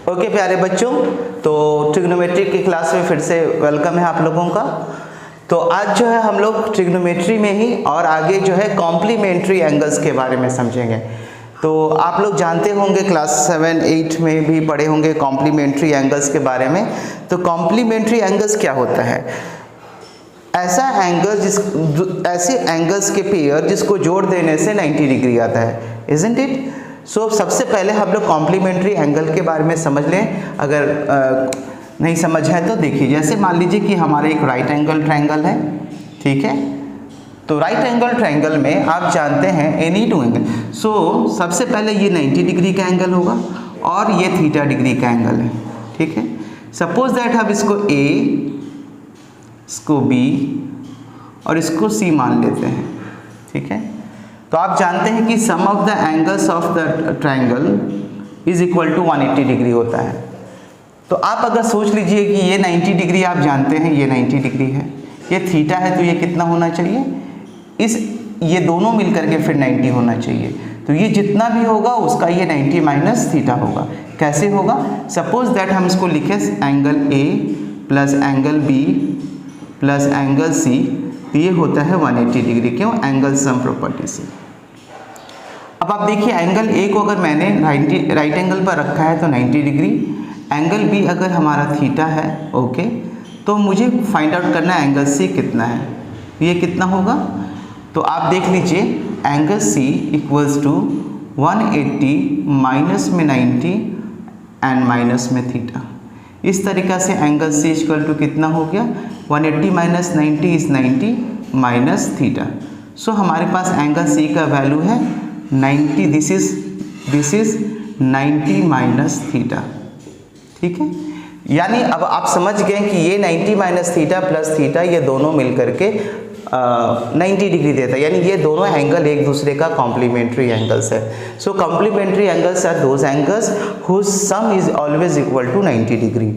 Okay प्यारे बच्चों, तो ट्रिग्नोमेट्री की क्लास में फिर से वेलकम है आप लोगों का। तो आज जो है हम लोग ट्रिग्नोमेट्री में ही और आगे जो है कॉम्प्लीमेंट्री एंगल्स के बारे में समझेंगे। तो आप लोग जानते होंगे क्लास 7, 8 में भी पढ़े होंगे कॉम्प्लीमेंट्री एंगल्स के बारे में। तो कॉम्प्लीमेंट्री एंगल्स क्या होता है? ऐसा एंगल ऐसे एंगल्स के पेयर जिसको जोड़ देने से 90 डिग्री आता है, इजंट इट? सो सबसे पहले हम लोग कॉम्प्लीमेंट्री एंगल के बारे में समझ लें। अगर नहीं समझ है तो देखिए, जैसे मान लीजिए कि हमारे एक राइट एंगल ट्रायंगल है, ठीक है। तो राइट एंगल ट्रायंगल में आप जानते हैं एनी टू एंगल। सो सबसे पहले ये 90 डिग्री का एंगल होगा और ये थीटा डिग्री का एंगल है, ठीक है। सपोज दैट हम इसको ए, इसको बी और इसको सी मान लेते हैं, ठीक है। तो आप जानते हैं कि sum of the angles of the triangle is equal to 180 degree होता है। तो आप अगर सोच लीजिए कि ये 90 डिग्री आप जानते हैं, ये 90 डिग्री है, ये थीटा है, तो ये कितना होना चाहिए? ये दोनों मिलकर के फिर 90 होना चाहिए। तो ये जितना भी होगा उसका ये 90 माइनस थीटा होगा। कैसे होगा? सपोज दैट हम इसको लिखें angle A plus angle B plus angle C, तो ये होता है 180 डिग्री। क्यों? एंगल सम प्रॉपर्टी से। अब आप देखिए, एंगल ए को अगर मैंने राइट एंगल पर रखा है तो 90 डिग्री, एंगल बी अगर हमारा थीटा है, ओके, तो मुझे फाइंड आउट करना है एंगल सी कितना है। ये कितना होगा? तो आप देख लीजिए, angle C equals to 180 minus में 90 एंड माइनस में थीटा। इस तरीक़ा से एंगल सी इक्वल टू कितना हो गया? 180 माइनस 90 इज 90 माइनस थीटा। सो हमारे पास एंगल सी का वैल्यू है 90। दिस इज 90 माइनस थीटा, ठीक है। यानी अब आप समझ गए कि ये 90 माइनस थीटा प्लस थीटा, ये दोनों मिलकर के 90 डिग्री देता है। यानी ये दोनों एंगल एक दूसरे का कॉम्प्लीमेंट्री एंगल्स है। So complementary angles are those angles whose sum is always equal to 90 degree.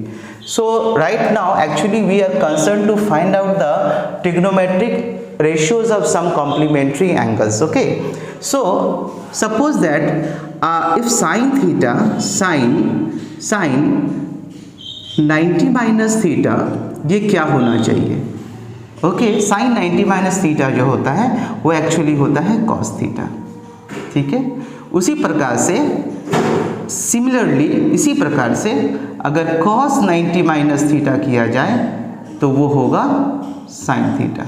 So right now actually we are concerned to find out the trigonometric ratios of some complementary angles, okay. So suppose that if sin theta, sin 90 minus theta, ये क्या होना चाहिए? Okay, sin 90 minus theta जो होता है वो actually होता है cos theta, ठीक है। उसी प्रकार से सिमिलरली इसी प्रकार से अगर cos 90 माइनस थीटा किया जाए तो वो होगा sin थीटा।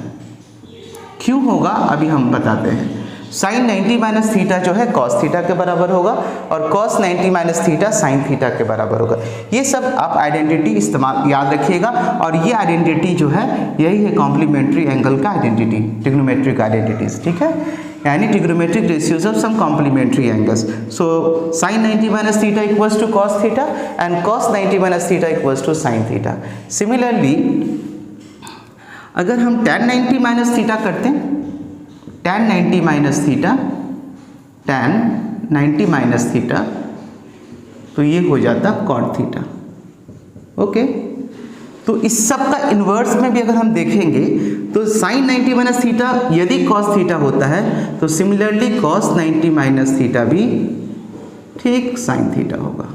क्यों होगा अभी हम बताते हैं। sin 90 माइनस थीटा जो है cos थीटा के बराबर होगा और cos 90 minus theta sin theta के बराबर होगा। ये सब आप आइडेंटिटी इस्तेमाल याद रखिएगा, और ये आइडेंटिटी जो है यही है कॉम्प्लीमेंट्री एंगल का आइडेंटिटी, ट्रिग्नोमेट्रिक आइडेंटिटीज, ठीक है। यानी trigonometric ratios of some complementary angles. So sin 90 minus theta equals to cos theta and cos 90 minus theta equals to sin theta. Similarly अगर हम tan 90 माइनस थीटा करते हैं, tan 90 minus theta, tan 90 minus theta, तो ये हो जाता cot theta, okay. तो इस सब का इन्वर्स में भी अगर हम देखेंगे तो sin 90 माइनस थीटा यदि cos थीटा होता है तो सिमिलरली cos 90 माइनस थीटा भी ठीक sin थीटा होगा।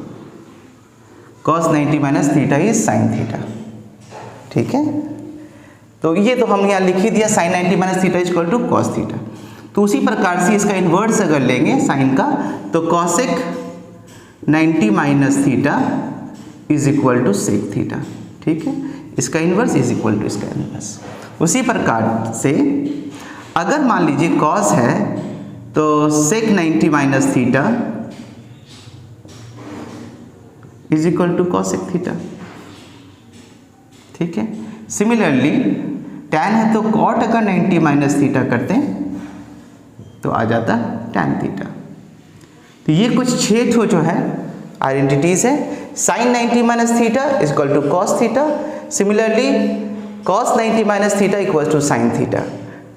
cos 90 minus theta is sin theta, ठीक है। तो ये तो हम यहाँ लिख ही दिया, sin 90 minus theta is equal to cos theta. तो उसी प्रकार से इसका इन्वर्स अगर लेंगे sin का, तो cosec 90 minus theta is equal to sec theta, ठीक है। इसका इन्वर्स इज इक्वल टू इसका इन्वर्स। उसी प्रकार से अगर मान लीजिए cos है तो sec 90 minus theta is equal to cosec theta, ठीक है। सिमिलरली tan है तो cot अगर 90 माइनस थीटा करते हैं तो आ जाता tan थीटा। तो ये कुछ 6 ठो जो है आइडेंटिटीज है। sin 90 minus theta is equal to cos theta, similarly cos 90 minus theta equal to sin theta,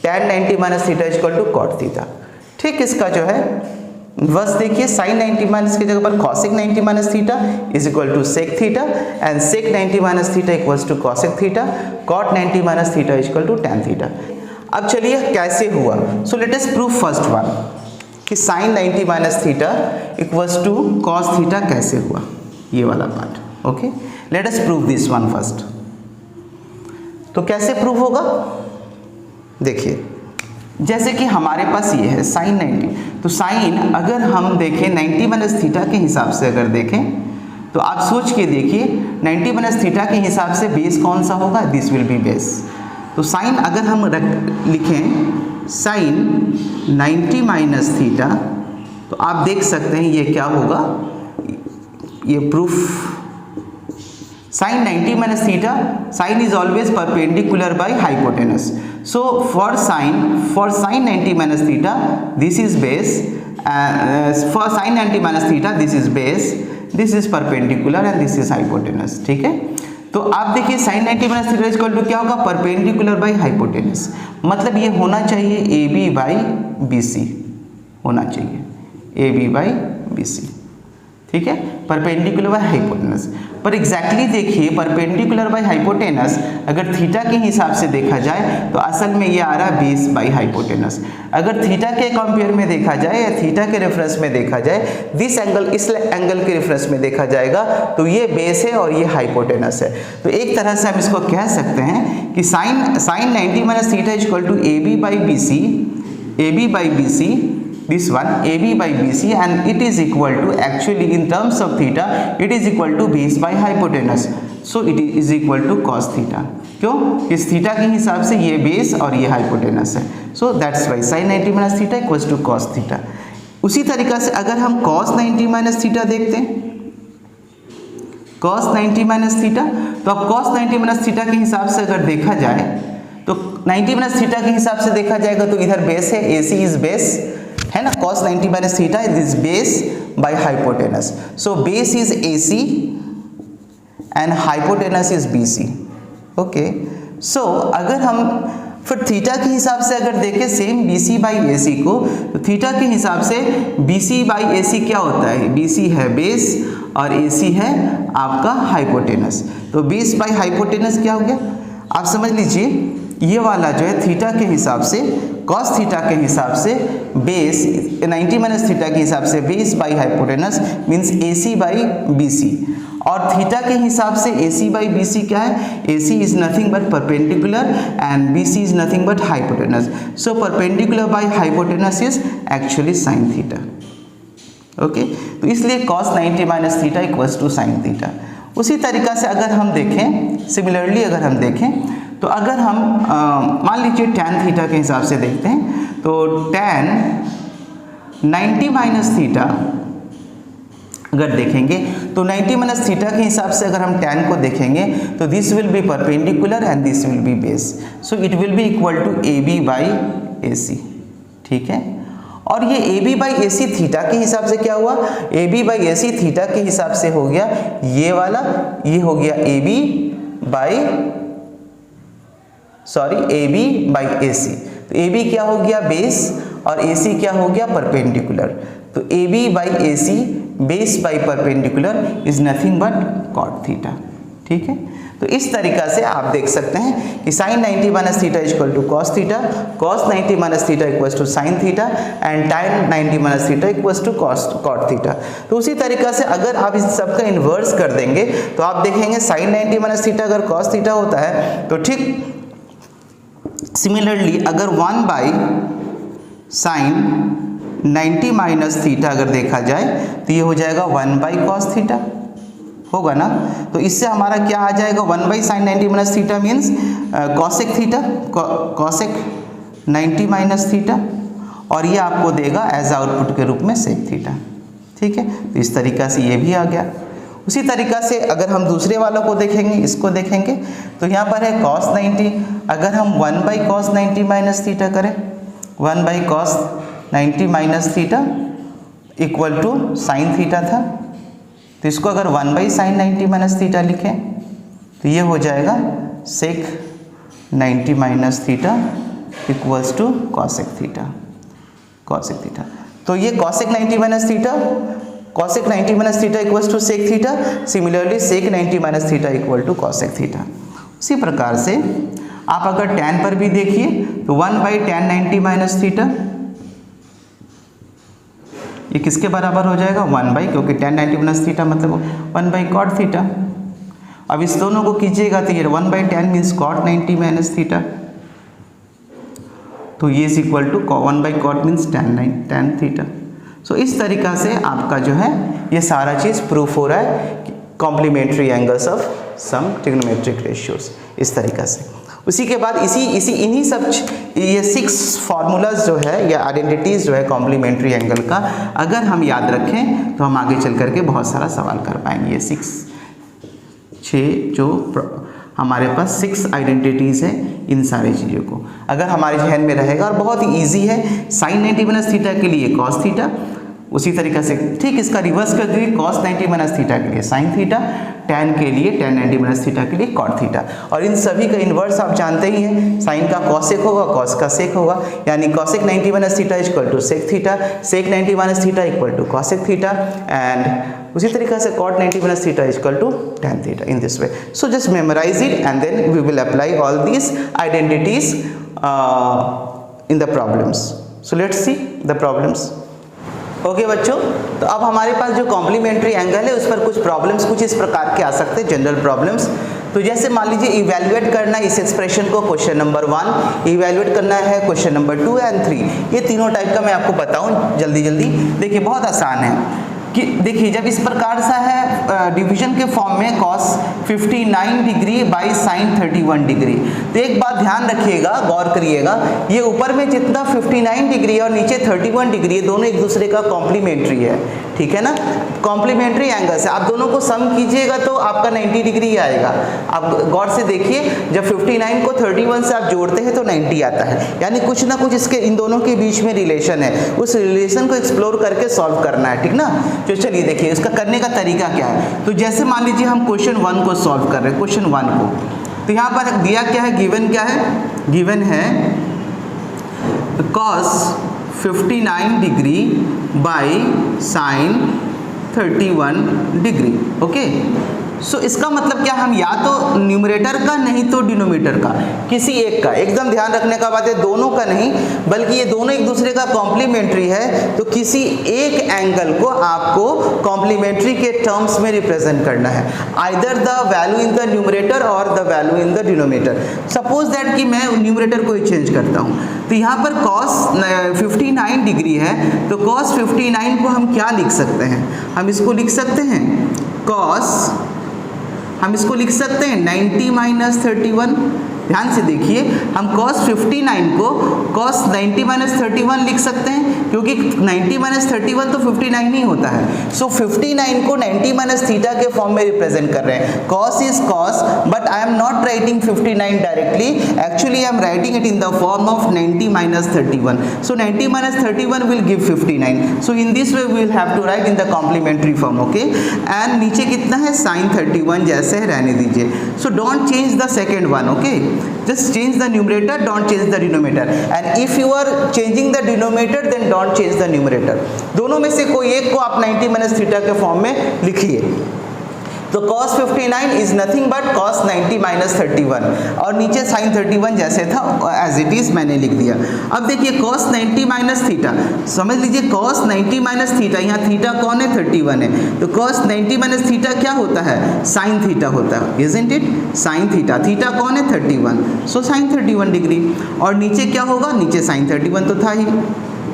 tan 90 minus theta is equal to cot theta. ठीक, इसका जो है बस देखिए, sin 90 माइनस की जगह पर cosec 90 minus theta is equal to sec theta and sec 90 minus theta equals to cosec theta, cot 90 minus theta is equal to tan theta. अब चलिए कैसे हुआ। So let us prove first one कि sin 90 minus theta equals to cos theta कैसे हुआ। ये वाला पार्ट। Okay, let us prove this one first. तो कैसे प्रूव होगा, देखिए जैसे कि हमारे पास ये है साइन 90, तो साइन अगर हम देखें 90 माइनस थीटा के हिसाब से अगर देखें तो आप सोच के देखिए 90 माइनस थीटा के हिसाब से बेस कौन सा होगा, दिस विल बी बेस। तो साइन अगर हम लिखें साइन 90 माइनस थीटा, तो आप देख सकते हैं ये क्या होगा, ये proof sine 90 minus theta, sine is always perpendicular by hypotenuse. So for sine 90 minus theta this is base, for sine 90 minus theta this is base, this is perpendicular and this is hypotenuse. ठीक है, तो आप देखिए sine 90 minus theta equal to क्या होगा, perpendicular by hypotenuse, मतलब ये होना चाहिए A B by B C होना चाहिए, ए बी बाई बी सी। ठीक है, परपेंडिकुलर बाय हाइपोटेनस। पर एग्जैक्टली देखिए परपेंडिकुलर बाय हाइपोटेनस अगर थीटा के हिसाब से देखा जाए तो असल में ये आ रहा है बेस बाय हाइपोटेनस। अगर थीटा के कंपेयर में देखा जाए या थीटा के रेफरेंस में देखा जाए, दिस एंगल इस एंगल के रेफरेंस में देखा जाएगा तो ये बेस है और ये हाइपोटेनस है। तो एक तरह से हम इसको कह सकते हैं कि sine 90 minus theta is equal to A B by B C, A B by B C, this one AB by BC, and it is equal to, actually in terms of theta it is equal to base by hypotenuse, so it is equal to cos theta। क्यों, इस theta के हिसाब से ये base और ये hypotenuse है, so that's why sin 90 minus theta equals to cos theta। उसी तरीका से अगर हम cos 90 minus theta देखते हैं, cos 90 minus theta, तो अब cos 90 minus theta के हिसाब से अगर देखा जाए तो 90 minus theta के हिसाब से देखा जाएगा तो इधर बेस है, AC is base है ना, cos 90 minus theta is base by hypotenuse, so base is AC and hypotenuse is BC। Okay, so अगर हम फिर थीटा के हिसाब से अगर देखें सेम BC बाई AC को, तो थीटा के हिसाब से BC बाई AC क्या होता है, BC है बेस और AC है आपका हाइपोटेनस, तो बेस बाई हाइपोटेनस क्या हो गया, आप समझ लीजिए ये वाला जो है थीटा के हिसाब से cos थीटा के हिसाब से बेस 90 माइनस थीटा के हिसाब से base by hypotenuse means AC by BC, और थीटा के हिसाब से AC बाई BC क्या है, AC is nothing but perpendicular and BC is nothing but hypotenuse, so perpendicular by hypotenuse is actually sine theta. Okay, तो इसलिए cos 90 minus theta equals to sine theta. उसी तरीका से अगर हम देखें, सिमिलरली अगर हम देखें तो अगर हम मान लीजिए tan थीटा के हिसाब से देखते हैं, तो tan 90 माइनस थीटा अगर देखेंगे तो 90 माइनस थीटा के हिसाब से अगर हम tan को देखेंगे तो this will be perpendicular and this will be base, so it will be equal to AB by AC। ठीक है, और ये AB बाई AC थीटा के हिसाब से क्या हुआ, AB बाई AC थीटा के हिसाब से हो गया ये वाला, ये हो गया AB बाई AC, तो AB क्या हो गया बेस और AC क्या हो गया परपेंडिकुलर, तो AB by AC base by perpendicular is nothing but cot theta. ठीक है, तो इस तरीका से आप देख सकते हैं कि sine 90 minus theta is equal to cos theta, cos 90 minus theta equals to sine theta and tan 90 minus theta equals to cot theta. तो उसी तरीका से अगर आप इस सब का इन्वर्स कर देंगे तो आप देखेंगे साइन 90 माइनस थीटा अगर कॉस थीटा होता है तो ठीक सिमिलरली अगर 1 बाई साइन 90 माइनस थीटा अगर देखा जाए तो ये हो जाएगा 1 बाई कॉस थीटा, होगा ना। तो इससे हमारा क्या आ जाएगा, 1 by sine 90 minus theta means cosec theta, cosec 90 minus theta, और ये आपको देगा एज आउटपुट के रूप में सेक थीटा। ठीक है, तो इस तरीका से ये भी आ गया। उसी तरीका से अगर हम दूसरे वालों को देखेंगे, इसको देखेंगे तो यहाँ पर है cos 90, अगर हम 1 बाई कॉस 90 माइनस थीटा करें, 1 by cos 90 minus theta equal to sine theta था, तो इसको अगर 1 बाई साइन 90 माइनस थीटा लिखें तो ये हो जाएगा sec 90 minus theta equals to cosec theta, cosec theta. तो ये cosec 90 minus theta, cosec 90 minus theta equals to sec theta, similarly sec 90 minus theta equal to cosec theta. उसी प्रकार से आप अगर tan पर भी देखिए तो 1 बाई tan 90 माइनस थीटा ये किसके बराबर हो जाएगा 1 बाई, क्योंकि tan 90 माइनस थीटा मतलब 1 बाई कॉट थीटा। अब इस दोनों को कीजिएगा तो ये 1 by tan means cot 90 minus theta, तो ये is equal to 1 by cot means tan theta. So इस तरीक़ा से आपका जो है ये सारा चीज़ प्रूफ हो रहा है complementary angles of some trigonometric ratios, इस तरीक़ा से। उसी के बाद इन्हीं सब ये 6 फार्मूलाज जो है या आइडेंटिटीज़ जो है कॉम्प्लीमेंट्री एंगल का, अगर हम याद रखें तो हम आगे चल करके बहुत सारा सवाल कर पाएंगे। 6 जो हमारे पास 6 आइडेंटिटीज़ हैं, इन सारी चीज़ों को अगर हमारे जहन में रहेगा, और बहुत ही ईजी है। साइन 90 माइनस थीटा के लिए कॉस थीटा, उसी तरीक़े से ठीक इसका रिवर्स कर दीजिए, कॉस 90 माइनस थीटा के लिए साइन थीटा, tan के लिए tan 90 माइनस थीटा के लिए कॉट थीटा। और इन सभी का इन्वर्स आप जानते ही हैं, साइन का कॉसेक होगा, कॉस का सेक होगा, यानी cosec 90 minus theta equal to sec theta, sec 90 minus theta equal to cosec theta, and उसी तरीके से cot 90 minus theta equal to tan theta in this way. So just memorise it and then we will apply all these identities in the problems. So let's see the problems. Okay बच्चों, तो अब हमारे पास जो complementary angle है उस पर कुछ problems कुछ इस प्रकार के आ सकते हैं, जनरल प्रॉब्लम्स। तो जैसे मान लीजिए इवैल्यूएट करना है इस एक्सप्रेशन को, क्वेश्चन नंबर 1 इवैल्यूएट करना है, क्वेश्चन नंबर 2 एंड 3, ये तीनों टाइप का मैं आपको बताऊं जल्दी जल्दी। देखिए बहुत आसान है कि देखिए जब इस प्रकार सा है डिवीजन के फॉर्म में cos 59 degree by sine 31 degree, तो एक बात ध्यान रखिएगा, गौर करिएगा, ये ऊपर में जितना 59 डिग्री और नीचे 31 डिग्री, ये दोनों एक दूसरे का कॉम्प्लीमेंट्री है, ठीक है ना, कॉम्प्लीमेंट्री एंगल से आप दोनों को सम कीजिएगा तो आपका 90 डिग्री आएगा। आप गौर से देखिए, जब 59 को 31 से आप जोड़ते हैं तो 90 आता है, यानी कुछ ना कुछ इसके इन दोनों के बीच में रिलेशन है, उस रिलेशन को एक्सप्लोर करके सॉल्व करना है, ठीक ना। तो चलिए देखिए इसका करने का तरीका क्या है। तो जैसे मान लीजिए हम क्वेश्चन 1 को सॉल्व कर रहे हैं, क्वेश्चन 1 को, तो यहाँ पर दिया क्या है, गिवन क्या है, गिवन है cos 59 degree by sine 31 degree. Okay, so इसका मतलब क्या, हम या तो न्यूमरेटर का नहीं तो डिनोमिनेटर का, किसी एक का, एकदम ध्यान रखने का बात है, दोनों का नहीं, बल्कि ये दोनों एक दूसरे का कॉम्प्लीमेंट्री है, तो किसी एक एंगल को आपको कॉम्प्लीमेंट्री के टर्म्स में रिप्रेजेंट करना है, either the value in the numerator और the value in the denominator. Suppose that कि मैं न्यूमरेटर को ही चेंज करता हूँ, तो यहाँ पर cos 59 डिग्री है, तो cos 59 को हम क्या लिख सकते हैं, हम इसको लिख सकते हैं हम इसको लिख सकते हैं 90 माइनस 31। ध्यान से देखिए, हम cos 59 को cos 90 माइनस 31 लिख सकते हैं, क्योंकि 90 माइनस 31 तो 59 ही होता है। सो 59 को 90 माइनस थीटा के फॉर्म में रिप्रेजेंट कर रहे हैं। cos is cos, but I am not writing 59 directly, actually I am writing it in the form of 90 minus 31। So 90 minus 31 will give 59। So in this way we will have to write in the complementary form. Okay, and नीचे कितना है, sine 31 जैसे है रहने दीजिए। So don't change the second one. Okay, just change the numerator, don't change the denominator, and if you are changing the denominator then don't change the numerator। दोनों में से कोई एक को आप 90 माइनस थीटा के फॉर्म में लिखिए। तो cos 59 is nothing but cos 90 minus 31, और नीचे sin 31 जैसे था एज इट इज मैंने लिख दिया। अब देखिए cos 90 माइनस थीटा, समझ लीजिए cos 90 माइनस थीटा, यहाँ थीटा कौन है, 31 है, तो cos 90 माइनस थीटा क्या होता है, sin थीटा होता है, isn't it, sin theta, theta कौन है 31, सो sin 31 डिग्री, और नीचे क्या होगा, नीचे sin 31 तो था ही,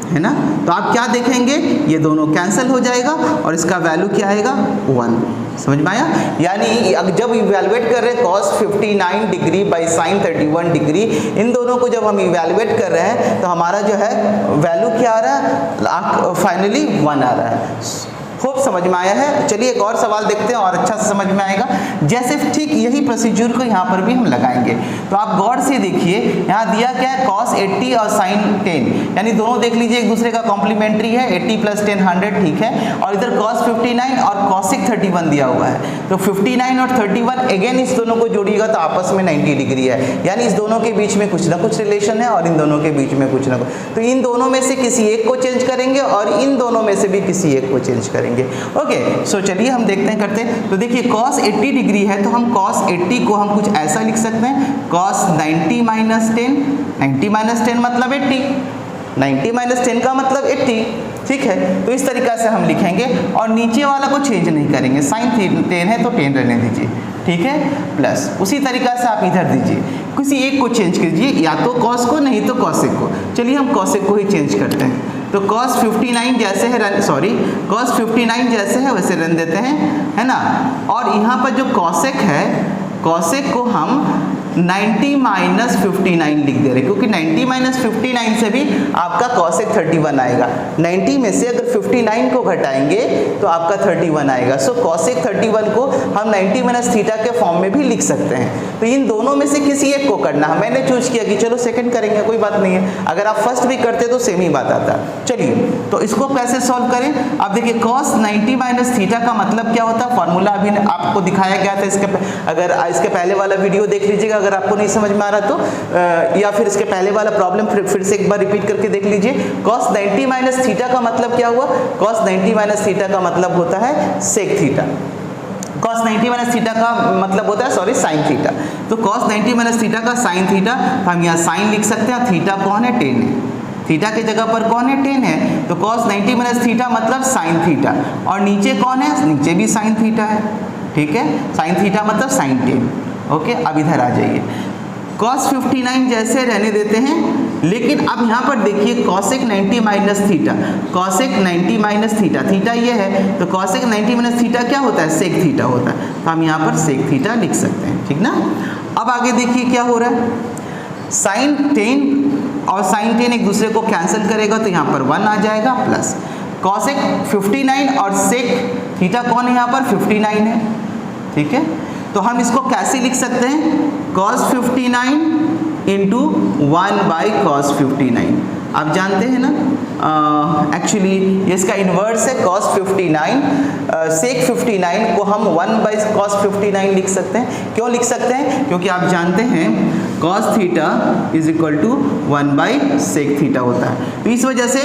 है ना। तो आप क्या देखेंगे, ये दोनों कैंसिल हो जाएगा और इसका वैल्यू क्या आएगा 1। समझ में आया, यानी जब इवैल्यूएट कर रहे हैं cos 59 degree by sine 31 degree, इन दोनों को जब हम इवैल्यूएट कर रहे हैं तो हमारा जो है वैल्यू क्या आ रहा है, फाइनली 1 आ रहा है। खूब समझ में आया है। चलिए एक और सवाल देखते हैं और अच्छा से समझ में आएगा। जैसे ठीक यही प्रोसीजर को यहाँ पर भी हम लगाएंगे, तो आप गौर से देखिए, यहाँ दिया क्या है, cos 80 और sin 10, यानी दोनों देख लीजिए एक दूसरे का कॉम्प्लीमेंट्री है, 80 प्लस 10 100, ठीक है, और इधर cos 59 और cosec 31 दिया हुआ है, तो 59 और 31 अगेन इस दोनों को जोड़िएगा तो आपस में 90 डिग्री है, यानी इस दोनों के बीच में कुछ ना कुछ रिलेशन है और इन दोनों के बीच में कुछ ना कुछ, तो इन दोनों में से किसी एक को चेंज करेंगे और इन दोनों में से भी किसी एक को चेंज करेंगे। ओके, सो चलिए हम देखते हैं, करते हैं। तो देखिए cos 80 डिग्री है, तो हम cos 80 को हम कुछ ऐसा लिख सकते हैं, cos 90 माइनस 10, 90 माइनस 10 मतलब 80, 90 माइनस 10 का मतलब 80, ठीक है। तो इस तरीक़ा से हम लिखेंगे और नीचे वाला को चेंज नहीं करेंगे, साइन 10 है तो 10 रहने दीजिए, ठीक है, प्लस उसी तरीक़ा से आप इधर दीजिए, किसी एक को चेंज कीजिए, या तो कॉस को नहीं तो कॉसेक को। चलिए हम कॉसेक को ही चेंज करते हैं। तो cos 59 जैसे है cos 59 जैसे है वैसे रन देते हैं, है ना। और यहाँ पर जो कॉसेक है, कॉसेक को हम 90 माइनस 59 लिख दे रहे, क्योंकि 90 माइनस 59 से भी आपका कॉसेक 31 आएगा। 90 में से अगर 59 को घटाएंगे तो आपका 31 आएगा। सो कॉसेक 31 को हम 90 माइनस थीटा के फॉर्म में भी लिख सकते हैं। तो इन दोनों में से किसी एक को करना है। मैंने चूज किया कि चलो सेकंड करेंगे, कोई बात नहीं है। अगर आप फर्स्ट भी करते तो सेम ही बात आता। चलिए तो इसको कैसे सॉल्व करें। अब देखिए cos 90 माइनस थीटा का मतलब क्या होता है, फॉर्मूला अभी आपको दिखाया गया था। अगर इसके पहले वाला वीडियो देख लीजिएगा, अगर आपको नहीं समझ में आ रहा तो, या फिर इसके पहले वाला प्रॉब्लम फिर से एक बार रिपीट करके देख लीजिए। cos 90 माइनस थीटा का मतलब क्या हुआ, cos 90 माइनस थीटा का मतलब होता है sec theta. cos 90 minus theta का मतलब होता है साइन थीटा। तो cos 90 माइनस थीटा का साइन थीटा, हम यहाँ साइन लिख सकते हैं। थीटा कौन है, 10 है, थीटा के जगह पर कौन है, 10 है। तो cos 90 माइनस थीटा मतलब साइन थीटा, और नीचे कौन है, नीचे भी साइन थीटा है, ठीक है। साइन थीटा मतलब साइन 10। ओके, अब इधर आ जाइए, cos 59 जैसे रहने देते हैं, लेकिन अब यहाँ पर देखिए cosec 90 minus theta, cosec 90 minus theta, theta ये है, तो cosec 90 माइनस थीटा क्या होता है, सेक थीटा होता है। तो हम यहाँ पर सेक थीटा लिख सकते हैं, ठीक ना। अब आगे देखिए क्या हो रहा है, साइन 10 और साइन 10 एक दूसरे को कैंसिल करेगा तो यहाँ पर 1 आ जाएगा, प्लस cosec 59 और सेक थीटा कौन है, यहाँ पर 59 है, ठीक है। तो हम इसको कैसे लिख सकते हैं, cos 59 इंटू 1 बाई cos 59। आप जानते हैं ना, एक्चुअली इसका इन्वर्स है cos 59, सेक 59 को हम 1 बाई cos 59 लिख सकते हैं। क्यों लिख सकते हैं, क्योंकि आप जानते हैं cos theta is equal to 1 by sec theta होता है। तो इस वजह से,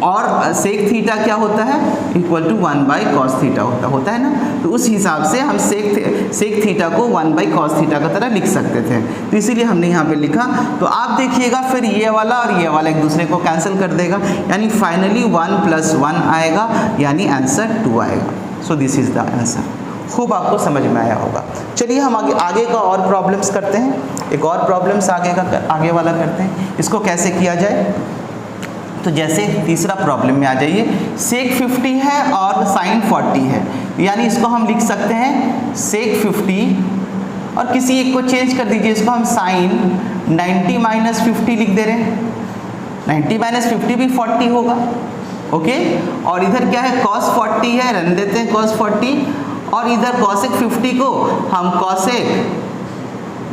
और सेक थीटा क्या होता है, equal to 1 by cos theta होता है ना। तो उस हिसाब से हम सेक थीटा को 1 बाई cos थीटा का तरह लिख सकते थे, तो इसीलिए हमने यहाँ पे लिखा। तो आप देखिएगा फिर ये वाला और ये वाला एक दूसरे को कैंसिल कर देगा, यानी फाइनली 1 प्लस 1 आएगा, यानी आंसर 2 आएगा। सो दिस इज द आंसर। खूब आपको समझ में आया होगा। चलिए हम आगे का और प्रॉब्लम्स करते हैं, एक और प्रॉब्लम्स आगे वाला करते हैं। इसको कैसे किया जाए, तो जैसे तीसरा प्रॉब्लम में आ जाइए, सेक 50 है और साइन 40 है, यानी इसको हम लिख सकते हैं सेक 50 और किसी एक को चेंज कर दीजिए, इसको हम साइन 90 माइनस 50 लिख दे रहे हैं। 90 माइनस 50 भी 40 होगा, ओके। और इधर क्या है, cos 40 है, रन देते हैं cos 40, और इधर cosec 50 को हम cosec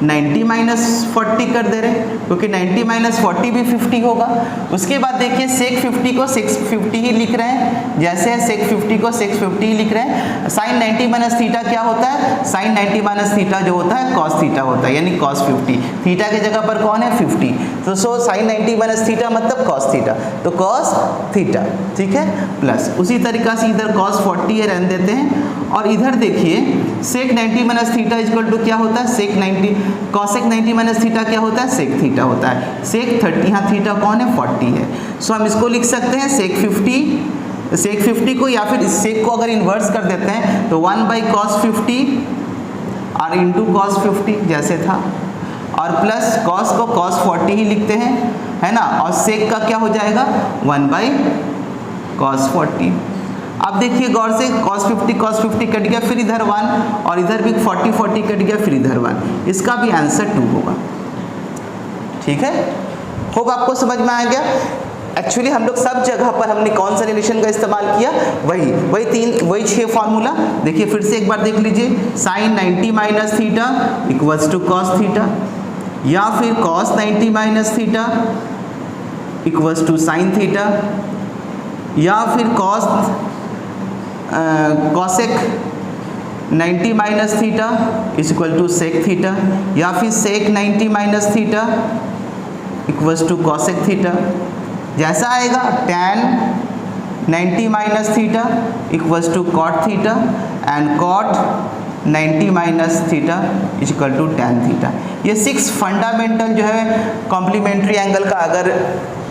90 माइनस 40 कर दे रहे हैं, क्योंकि 90 माइनस 40 भी 50 होगा। उसके बाद देखिए सेक 50 को सेक 50 ही लिख रहे हैं, जैसे है सेक 50 को सेक 50 ही लिख रहे हैं। साइन 90 माइनस थीटा क्या होता है, साइन 90 माइनस थीटा जो होता है cos थीटा होता है, यानी cos 50। थीटा के जगह पर कौन है, 50, तो सो साइन 90 माइनस थीटा मतलब cos थीटा, तो cos थीटा, ठीक है, प्लस उसी तरीका से इधर cos 40 है, रहने देते हैं। और इधर देखिए सेक 90 माइनस थीटा इक्वल टू क्या होता है, सेक 90, cosec 90 माइनस थीटा क्या होता है, सेक थीटा होता है। सेक 30, यहाँ थीटा कौन है, 40 है। सो हम इसको लिख सकते हैं सेक 50 को, या फिर इस सेक को अगर इन्वर्स कर देते हैं तो 1 बाई cos 50 और इंटू cos 50 जैसे था, और प्लस cos को cos 40 ही लिखते हैं, है ना। और सेक का क्या हो जाएगा, 1 बाई cos 40। अब देखिए गौर से cos 50 कट गया, फिर इधर 1, और इधर भी 40 कट गया, फिर इधर 1, इसका भी आंसर 2 होगा, ठीक है। होप आपको समझ में आ गया। एक्चुअली हम लोग सब जगह पर हमने कौन सा रिलेशन का इस्तेमाल किया, वही 6 फार्मूला। देखिए फिर से एक बार देख लीजिए, sine 90 minus theta equals to cos theta, या फिर cos 90 minus theta equals to sine theta, या फिर cosec 90 minus theta is equal to sec theta, या फिर sec 90 minus theta equals to cosec theta. जैसा आएगा tan 90 minus theta equals to cot theta, and cot 90 minus theta is equal to tan theta. ये 6 fundamental जो है complementary angle का अगर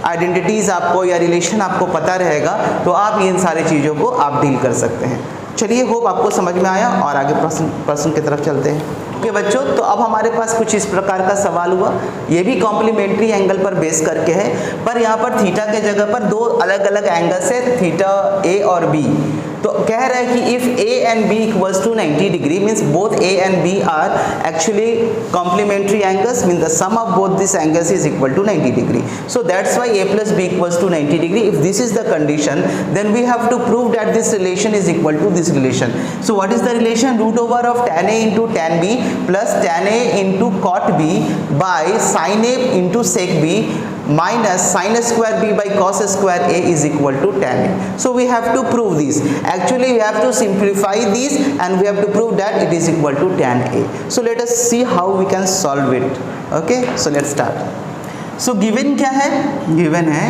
identities आपको या रिलेशन आपको पता रहेगा तो आप इन सारी चीज़ों को आप डील कर सकते हैं। चलिए, होप आपको समझ में आया और आगे प्रश्न की तरफ चलते हैं। ओके बच्चों, तो अब हमारे पास कुछ इस प्रकार का सवाल हुआ, ये भी कॉम्प्लीमेंट्री एंगल पर बेस करके है, पर यहाँ पर थीटा के जगह पर दो अलग अलग एंगल्स है, थीटा ए और बी। तो कह रहा है कि if A and B equals to 90 degree means both A and B are actually complementary angles, mean the sum of both this angles is equal to 90 degree. So that's why A plus B equals to 90 degree. If this is the condition then we have to prove that this relation is equal to this relation. So what is the relation? Root over of tan a into tan b plus tan a into cot b by sin a into sec b minus sin square b by cos square a is equal to tan a. So we have to prove this. Actually we have to simplify this and we have to prove that it is equal to tan a. So let us see how we can solve it. Okay, so let's start. So given क्या है? Given है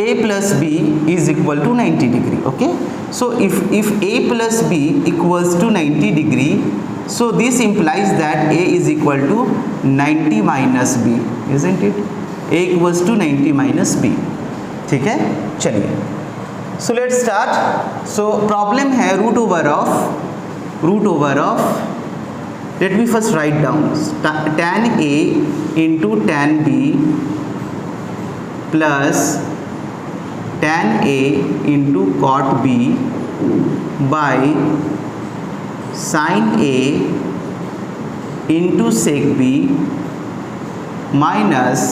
a plus b is equal to 90 degree. Okay, so if a plus b equals to 90 degree, so this implies that a is equal to 90 minus b, isn't it? a equals to 90 minus b. ठीक है, चलिए, so let's start. So problem है root over of let me first write down tan a into tan b plus tan a into cot b by sin a into sec b minus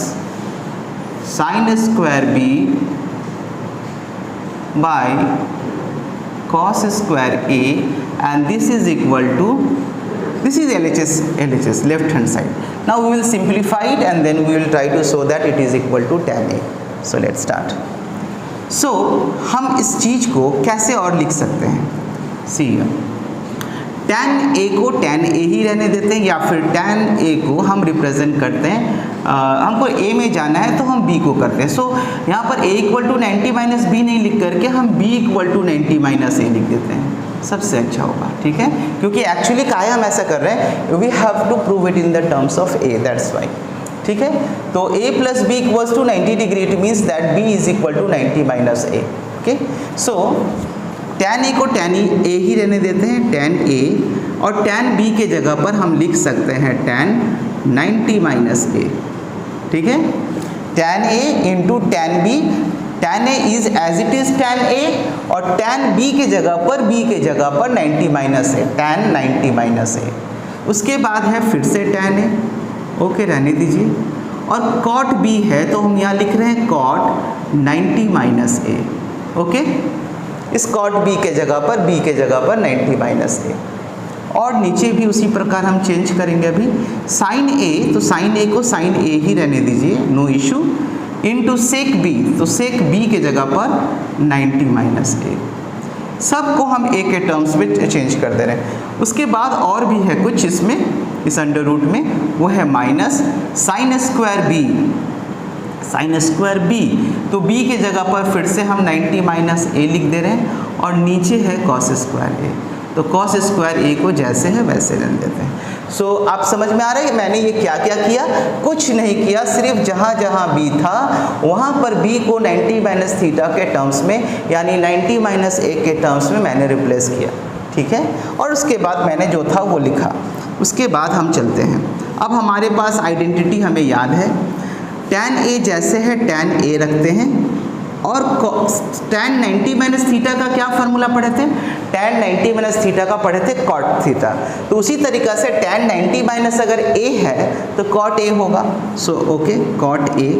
sin square b by cos square a, and this is equal to, this is LHS left hand side. Now we will simplify it and then we will try to show that it is equal to tan a. So let's start. So हम इस चीज को कैसे और लिख सकते हैं? सी tan a को tan a ही रहने देते हैं या फिर tan a को हम रिप्रेजेंट करते हैं, हमको a में जाना है तो हम b को करते हैं। सो यहाँ पर a equal to 90 minus B नहीं लिख करके हम b equal to 90 minus a लिख देते हैं, सबसे अच्छा होगा। ठीक है, क्योंकि एक्चुअली काहे हम ऐसा कर रहे हैं, we have to prove it in the terms of a, that's why. ठीक है, तो a plus B equals to 90 degree, it means that b is equal to 90 minus a। Okay, so tan a को tan a ही रहने देते हैं, tan a, और tan b के जगह पर हम लिख सकते हैं tan 90 माइनस a। ठीक है, tan a into tan b, tan a is as it is tan a, और tan b के जगह पर 90 minus a, tan 90 minus a। उसके बाद है फिर से tan a, ओके रहने दीजिए, और cot b है तो हम यहाँ लिख रहे हैं cot 90 माइनस a। ओके, इस cot b के जगह पर 90 माइनस a, और नीचे भी उसी प्रकार हम चेंज करेंगे। अभी sin a, तो sin a को sin a ही रहने दीजिए, no issue, into sec b, तो sec b के जगह पर 90 माइनस a। सबको हम a के टर्म्स में चेंज कर दे रहे हैं। उसके बाद और भी है कुछ इसमें, इस अंडर रूट में, वो है माइनस साइन स्क्वायर b, तो b के जगह पर फिर से हम 90 माइनस a लिख दे रहे हैं, और नीचे है cos स्क्वायर a, तो cos स्क्वायर a को जैसे है वैसे रहने देते हैं। सो आप समझ में आ रहा है मैंने ये क्या क्या किया? कुछ नहीं किया, सिर्फ जहाँ जहाँ b था वहाँ पर b को 90 माइनस थीटा के टर्म्स में, यानी 90 माइनस a के टर्म्स में मैंने रिप्लेस किया। ठीक है, और उसके बाद मैंने जो था वो लिखा। उसके बाद हम चलते हैं, अब हमारे पास आइडेंटिटी हमें याद है, tan a जैसे है tan a रखते हैं, और tan 90 माइनस थीटा का क्या फार्मूला पढ़े थे? tan 90 माइनस थीटा का पढ़े थे cot थीटा, तो उसी तरीक़ा से tan 90 माइनस अगर a है तो cot a होगा। So okay, cot a।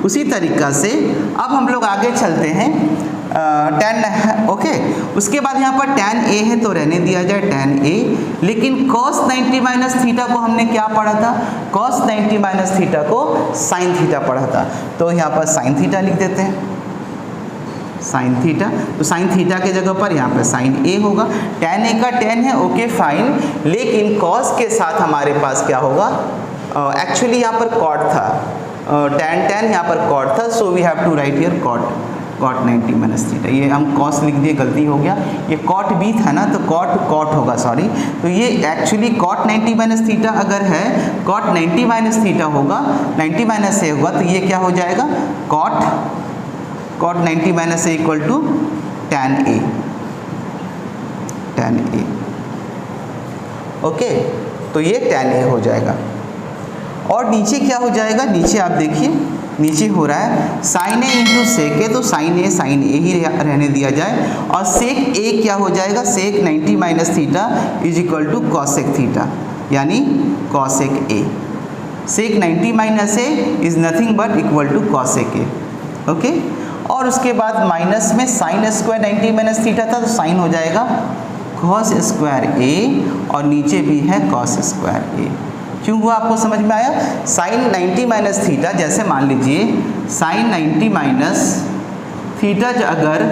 उसी तरीक़ा से अब हम लोग आगे चलते हैं, tan ओके, उसके बाद यहाँ पर tan a है तो रहने दिया जाए tan a, लेकिन cos 90 माइनस थीटा को हमने क्या पढ़ा था? cos 90 माइनस थीटा को sin थीटा पढ़ा था, तो यहाँ पर sin थीटा लिख देते हैं, sin थीटा, तो sin थीटा के जगह पर यहाँ पर sin a होगा। tan a का tan है, ओके फाइन, लेकिन cos के साथ हमारे पास क्या होगा? एक्चुअली यहाँ पर cot था, tan यहाँ पर cot था, so we have to write here cot। Cot 90 minus theta. ये हम कॉस लिख दिए, गलती हो गया, ये कॉट बी था ना, तो कॉट होगा, सॉरी। तो ये एक्चुअली कॉट 90 माइनस थीटा अगर है, कॉट 90 माइनस थीटा होगा, 90 माइनस ए होगा, तो ये क्या हो जाएगा, cot 90 minus A equal to tan A. Okay, तो ये tan ए हो जाएगा। और नीचे क्या हो जाएगा, नीचे आप देखिए, नीचे हो रहा है साइन ए इंटू सेक ए, तो साइन ए ही रहने दिया जाए, और सेक ए क्या हो जाएगा, sec 90 minus theta is equal to cosec theta, यानी cosec A. Sec 90 minus A is nothing but equal to cosec A. Okay, और उसके बाद माइनस में साइन स्क्वायर 90 माइनस थीटा था, तो साइन हो जाएगा कॉस स्क्वायर ए, और नीचे भी है कॉस स्क्वायर ए। क्यों हुआ, आपको समझ में आया। साइन 90 माइनस थीटा, जैसे मान लीजिए साइन 90 माइनस थीटा अगर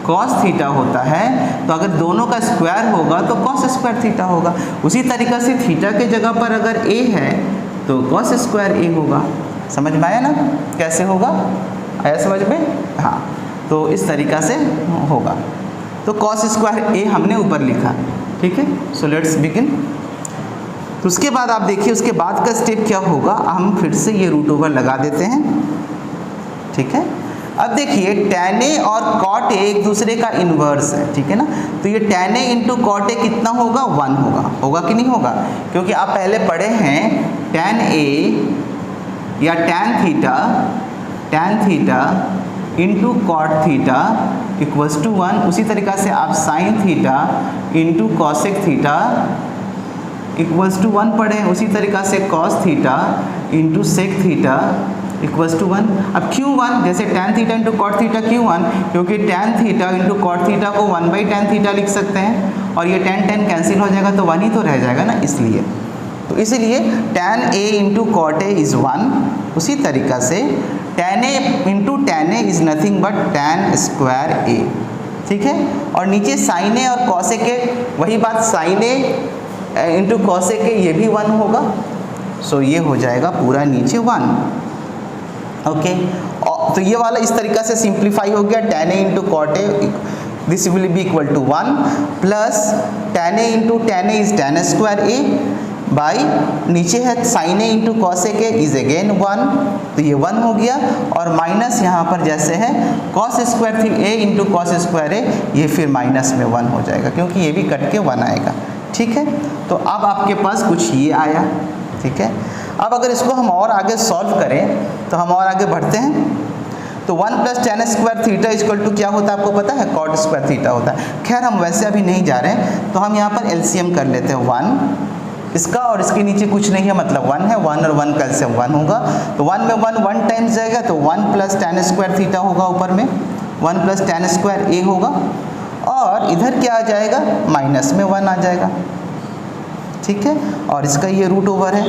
कॉस थीटा होता है, तो अगर दोनों का स्क्वायर होगा तो कॉस स्क्वायर थीटा होगा। उसी तरीक़े से थीटा के जगह पर अगर ए है तो कॉस स्क्वायर ए होगा। समझ में आया ना, कैसे होगा, आया समझ में। हाँ, तो इस तरीक़ा से होगा। तो कॉस स्क्वायर ए हमने ऊपर लिखा, ठीक है। So let's begin. तो उसके बाद आप देखिए, उसके बाद का स्टेप क्या होगा, हम फिर से ये रूट ओवर लगा देते हैं, ठीक है। अब देखिए tan ए और cot ए एक दूसरे का इन्वर्स है, ठीक है ना। तो ये tan ए इंटू cot ए कितना होगा, 1 होगा कि नहीं होगा, क्योंकि आप पहले पढ़े हैं tan ए या tan theta into cot theta equals to 1। उसी तरीक़ा से आप sine theta into cosec theta equals to 1 पढ़े। उसी तरीक़ा से cos theta into sec theta equals to 1। अब क्यों 1, जैसे tan theta into cot theta क्यों 1, क्योंकि tan theta into cot theta को 1/tan थीटा लिख सकते हैं, और ये tan कैंसिल हो जाएगा तो 1 ही तो रह जाएगा ना, इसलिए। तो इसीलिए tan a into cot A is 1। उसी तरीक़ा से tan a into tan A is nothing but tan square A, ठीक है। और नीचे साइन ए और कॉसेक ए, वही बात, sine A into cosec A, ये भी 1 होगा। सो ये हो जाएगा पूरा नीचे 1। ओके, तो ये वाला इस तरीक़ा से सिंप्लीफाई हो गया। tan A into cot A, this will be equal to 1 plus tan A into tan A is tan square A, by नीचे है sine A into cosec A is again 1, तो ये 1 हो गया। और माइनस यहाँ पर जैसे है कॉस स्क्वायर थी ए इंटू कॉस स्क्वायर ए, ये फिर माइनस में 1 हो जाएगा, क्योंकि ये भी कट के 1 आएगा, ठीक है। तो अब आपके पास कुछ ये आया, ठीक है। अब अगर इसको हम और आगे सॉल्व करें तो हम और आगे बढ़ते हैं। तो 1 plus tan square theta equal to क्या होता है, आपको पता है, कॉट स्क्वायर थीटा होता है। खैर हम वैसे अभी नहीं जा रहे हैं, तो हम यहाँ पर एलसीएम कर लेते हैं 1 इसका, और इसके नीचे कुछ नहीं है, मतलब 1 है, 1 और 1 का एलसीएम 1 होगा। तो 1 में 1 टाइम्स जाएगा, तो 1 प्लस tan स्क्वायर थीटा होगा, ऊपर में 1 प्लस tan स्क्वायर ए होगा, और इधर क्या आ जाएगा, माइनस में 1 आ जाएगा, ठीक है। और इसका ये रूट ओवर है,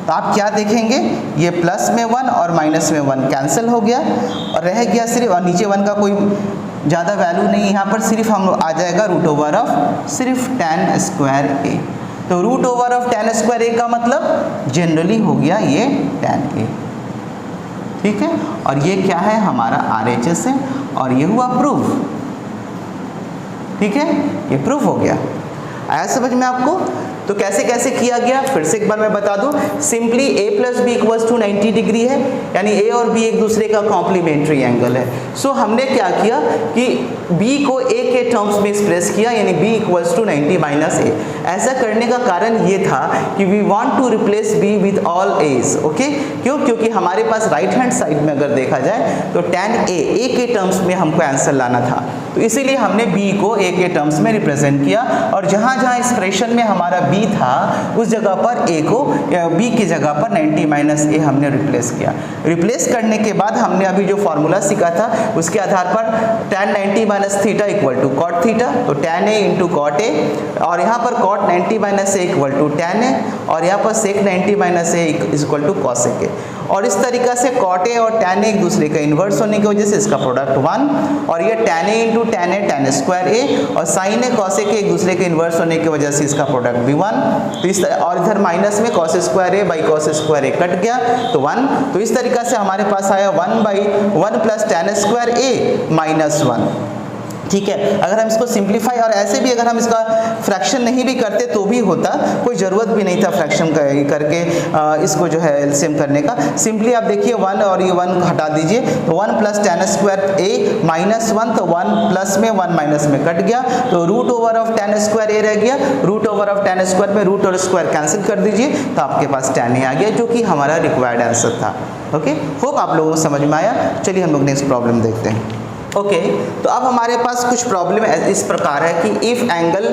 तो आप क्या देखेंगे, ये प्लस में 1 और माइनस में 1 कैंसिल हो गया, और रह गया सिर्फ, और नीचे 1 का कोई ज़्यादा वैल्यू नहीं, यहाँ पर सिर्फ हम आ जाएगा रूट ओवर ऑफ सिर्फ tan स्क्वायर ए। तो root over of tan square A का मतलब जनरली हो गया ये tan ए, ठीक है। और ये क्या है, हमारा RHS है, और ये हुआ प्रूफ, ठीक है, ये प्रूफ हो गया। आया समझ में आपको। तो कैसे कैसे किया गया, फिर से एक बार मैं बता दूं, simply a plus B equals to 90 degree है, यानी a और b एक दूसरे का कॉम्प्लीमेंट्री एंगल है। सो हमने क्या किया कि b को a के टर्म्स में एक्सप्रेस किया, यानी b equals to 90 minus a। ऐसा करने का कारण ये था कि we want to replace b with all a's, okay. क्यों, क्योंकि हमारे पास राइट हैंड साइड में अगर देखा जाए तो tan a के टर्म्स में हमको आंसर लाना था, तो इसीलिए हमने b को a के टर्म्स में रिप्रेजेंट किया, और जहाँ जहाँ एक्सप्रेशन में हमारा b था उस जगह पर a को, b की जगह पर 90 माइनस a हमने रिप्लेस किया। रिप्लेस करने के बाद हमने अभी जो फॉर्मूला सीखा था उसके आधार पर tan 90 minus theta equal to cot theta, तो tan a into cot A, और यहाँ पर cot 90 minus A equal to tan a, और यहाँ पर sec 90 minus A equal to cosec A. और इस तरीका से cot A और tan A एक दूसरे का इन्वर्स होने की वजह से इसका प्रोडक्ट 1, और ये tan A into tan A tan square A, और sin A cos A के एक दूसरे के इन्वर्स होने की वजह से इसका प्रोडक्ट भी 1। तो इस और इधर माइनस में cos square A by cos square A cut गया तो 1। तो इस तरीका से हमारे पास आया 1 plus tan square A minus 1। ठीक है, अगर हम इसको सिंप्लीफाई, और ऐसे भी अगर हम इसका फ्रैक्शन नहीं भी करते तो भी होता, कोई ज़रूरत भी नहीं था फ्रैक्शन करके इसको जो है एलसीएम करने का। सिंपली आप देखिए 1 और ये 1 हटा दीजिए, तो 1 plus tan square A minus 1, तो 1 प्लस में 1 माइनस में कट गया, तो root over of tan square A रह गया, root over of tan square में रूट और स्क्वायर कैंसिल कर दीजिए, तो आपके पास tan A आ गया, जो कि हमारा रिक्वायर्ड आंसर था। ओके, होप आप लोगों को समझ में आया। चलिए हम लोग नेक्स्ट प्रॉब्लम देखते हैं। ओके, तो अब हमारे पास कुछ प्रॉब्लम इस प्रकार है कि if angle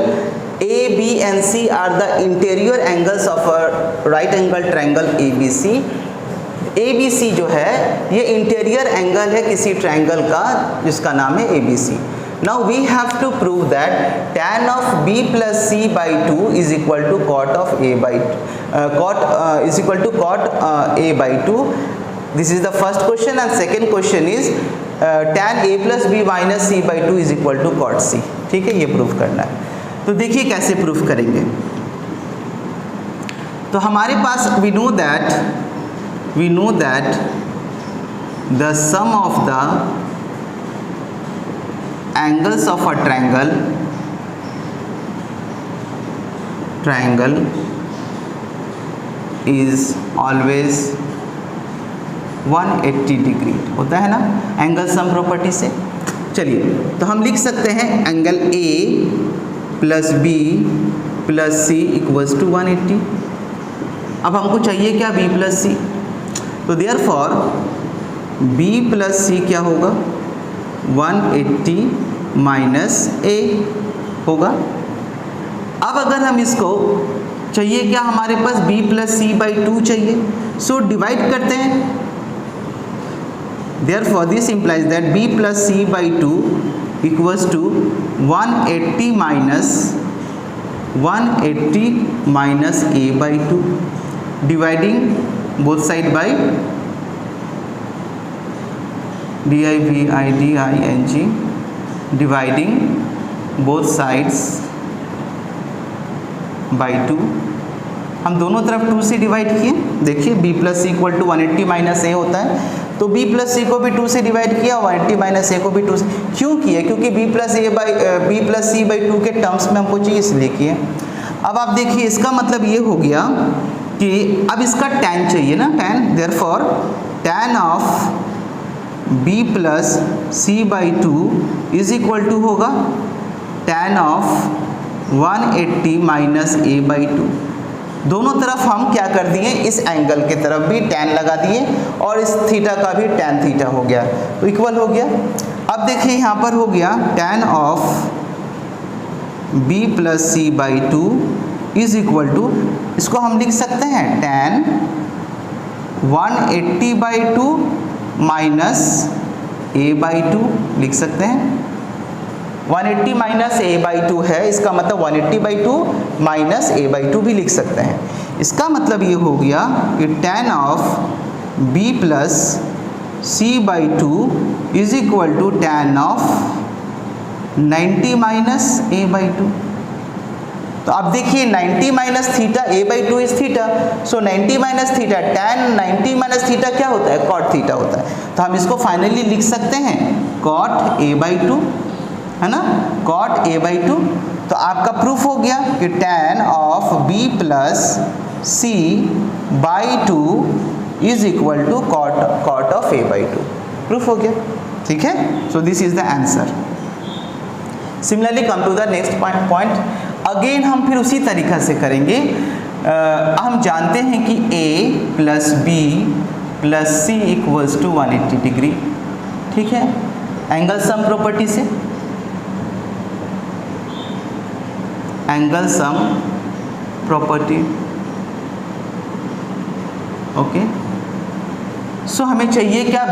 A B and C are the interior angles of a right angle triangle ABC। ABC जो है ये इंटीरियर एंगल है किसी ट्रायंगल का जिसका नाम है ABC। Now we have to prove that tan of B plus C by 2 is equal to cot of A by cot A by 2। This is the first question, and second question is tan A plus B minus C by 2 is equal to cot C। ठीक है, ये proof करना है। तो देखिए कैसे proof करेंगे। तो हमारे पास we know that the sum of the angles of a triangle is always 180 degree होता है ना एंगल सम प्रॉपर्टी से। चलिए, तो हम लिख सकते हैं angle A plus B plus C equals to 180। अब हमको चाहिए क्या B प्लस C, तो देयरफॉर B प्लस C क्या होगा 180 माइनस A होगा। अब अगर हम इसको चाहिए क्या हमारे पास B प्लस C बाई 2 चाहिए, सो डिवाइड करते हैं। Therefore, this implies that B plus C by 2 equals to 180 minus A by 2, dividing both side by dividing dividing both sides by 2। हम दोनों तरफ 2 से डिवाइड किए। देखिए B plus C equal to 180 minus A होता है, तो B प्लस C को भी 2 से डिवाइड किया, 180 माइनस A को भी 2 से। क्यों किया? क्योंकि B प्लस C बाई 2 के टर्म्स में हमको चाहिए, इसलिए किए। अब आप देखिए इसका मतलब ये हो गया कि अब इसका tan चाहिए ना, tan, therefore tan of B plus C by 2 is equal to होगा tan of 180 minus A by 2। दोनों तरफ हम क्या कर दिए, इस एंगल के तरफ भी tan लगा दिए और इस थीटा का भी tan थीटा हो गया, तो इक्वल हो गया। अब देखिए यहाँ पर हो गया tan of B plus C by 2 is equal to, इसको हम लिख सकते हैं tan 180 by 2 minus A by 2 लिख सकते हैं। 180 माइनस A बाई 2 है, इसका मतलब 180 बाई 2 माइनस A बाई 2 भी लिख सकते हैं। इसका मतलब ये हो गया कि tan of B plus C by 2 is equal to tan of 90 minus A by 2। तो अब देखिए 90 minus theta A by 2 is theta, so 90 minus theta tan 90 minus theta क्या होता है, cot थीटा होता है। तो हम इसको फाइनली लिख सकते हैं cot A बाई 2, है ना, cot A बाई 2। तो आपका प्रूफ हो गया कि tan of B plus C by 2 is equal to cot of A by 2। Proof हो गया, ठीक है। So this is the answer. Similarly come to the next point. Again हम फिर उसी तरीका से करेंगे। हम जानते हैं कि A plus B plus C equals to 180 degree, ठीक है, एंगल सम प्रॉपर्टी से। Angle sum property, okay. So हमें चाहिए क्या,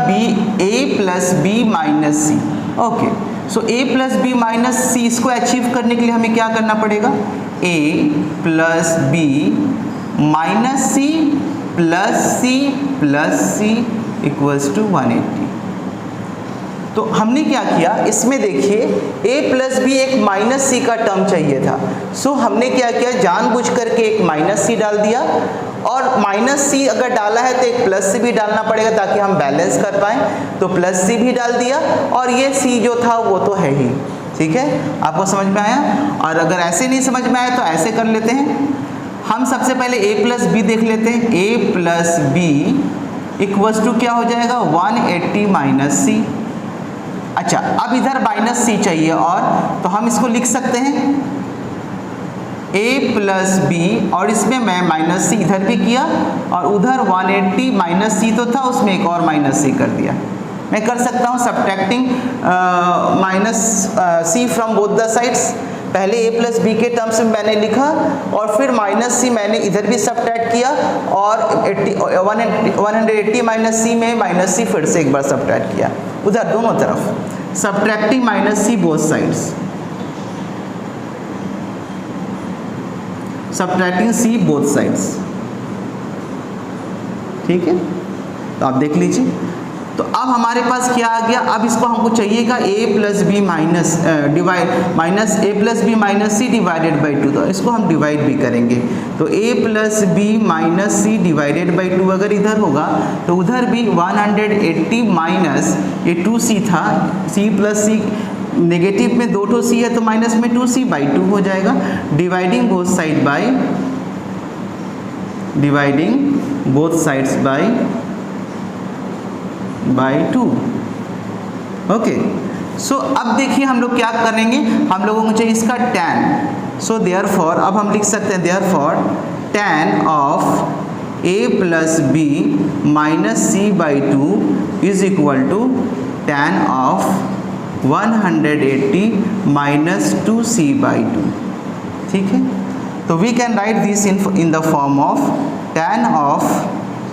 A plus B minus C, okay. So A plus B minus C, इसको अचीव करने के लिए हमें क्या करना पड़ेगा, A plus B minus C plus C equals to 180। तो हमने क्या किया, इसमें देखिए a प्लस बी एक माइनस सी का टर्म चाहिए था। सो हमने क्या किया, जानबूझ करके एक माइनस सी डाल दिया, और माइनस सी अगर डाला है तो एक प्लस सी भी डालना पड़ेगा ताकि हम बैलेंस कर पाएँ। तो प्लस सी भी डाल दिया, और ये सी जो था वो तो है ही। ठीक है, आपको समझ में आया? और अगर ऐसे नहीं समझ में आया तो ऐसे कर लेते हैं। हम सबसे पहले a प्लस बी देख लेते हैं। a plus B equals to क्या हो जाएगा, 180 माइनस सी। अच्छा, अब इधर माइनस सी चाहिए, और तो हम इसको लिख सकते हैं a प्लस बी, और इसमें मैं माइनस सी इधर भी किया, और उधर 180 माइनस सी तो था, उसमें एक और माइनस सी कर दिया। मैं कर सकता हूँ subtracting minus C from both the sides. पहले a प्लस बी के टर्म्स में मैंने लिखा, और फिर माइनस सी मैंने इधर भी सब्ट्रैक्ट किया, और 180 माइनस सी में माइनस सी फिर से एक बार सब्ट्रैक्ट किया, उधर दोनों तरफ subtracting minus C both sides, subtracting C both sides. ठीक है, तो आप देख लीजिए। तो अब हमारे पास क्या आ गया, अब इसको हमको चाहिएगा a plus B minus a plus B minus C divided by 2। तो इसको हम डिवाइड भी करेंगे, तो a plus B minus C divided by 2 अगर इधर होगा तो उधर भी 180 माइनस ये 2c था, c प्लस सी नेगेटिव में 2 c है तो माइनस में 2c बाई 2 हो जाएगा। Dividing both side by, dividing both sides by 2। Okay, so अब देखिए हम लोग क्या करेंगे, हम लोगों को चाहिए इसका tan। सो देयरफॉर अब हम लिख सकते हैं therefore tan of a plus B minus C by 2 is equal to tan of 180 minus 2c by 2। ठीक है, तो we can write this in the form of tan of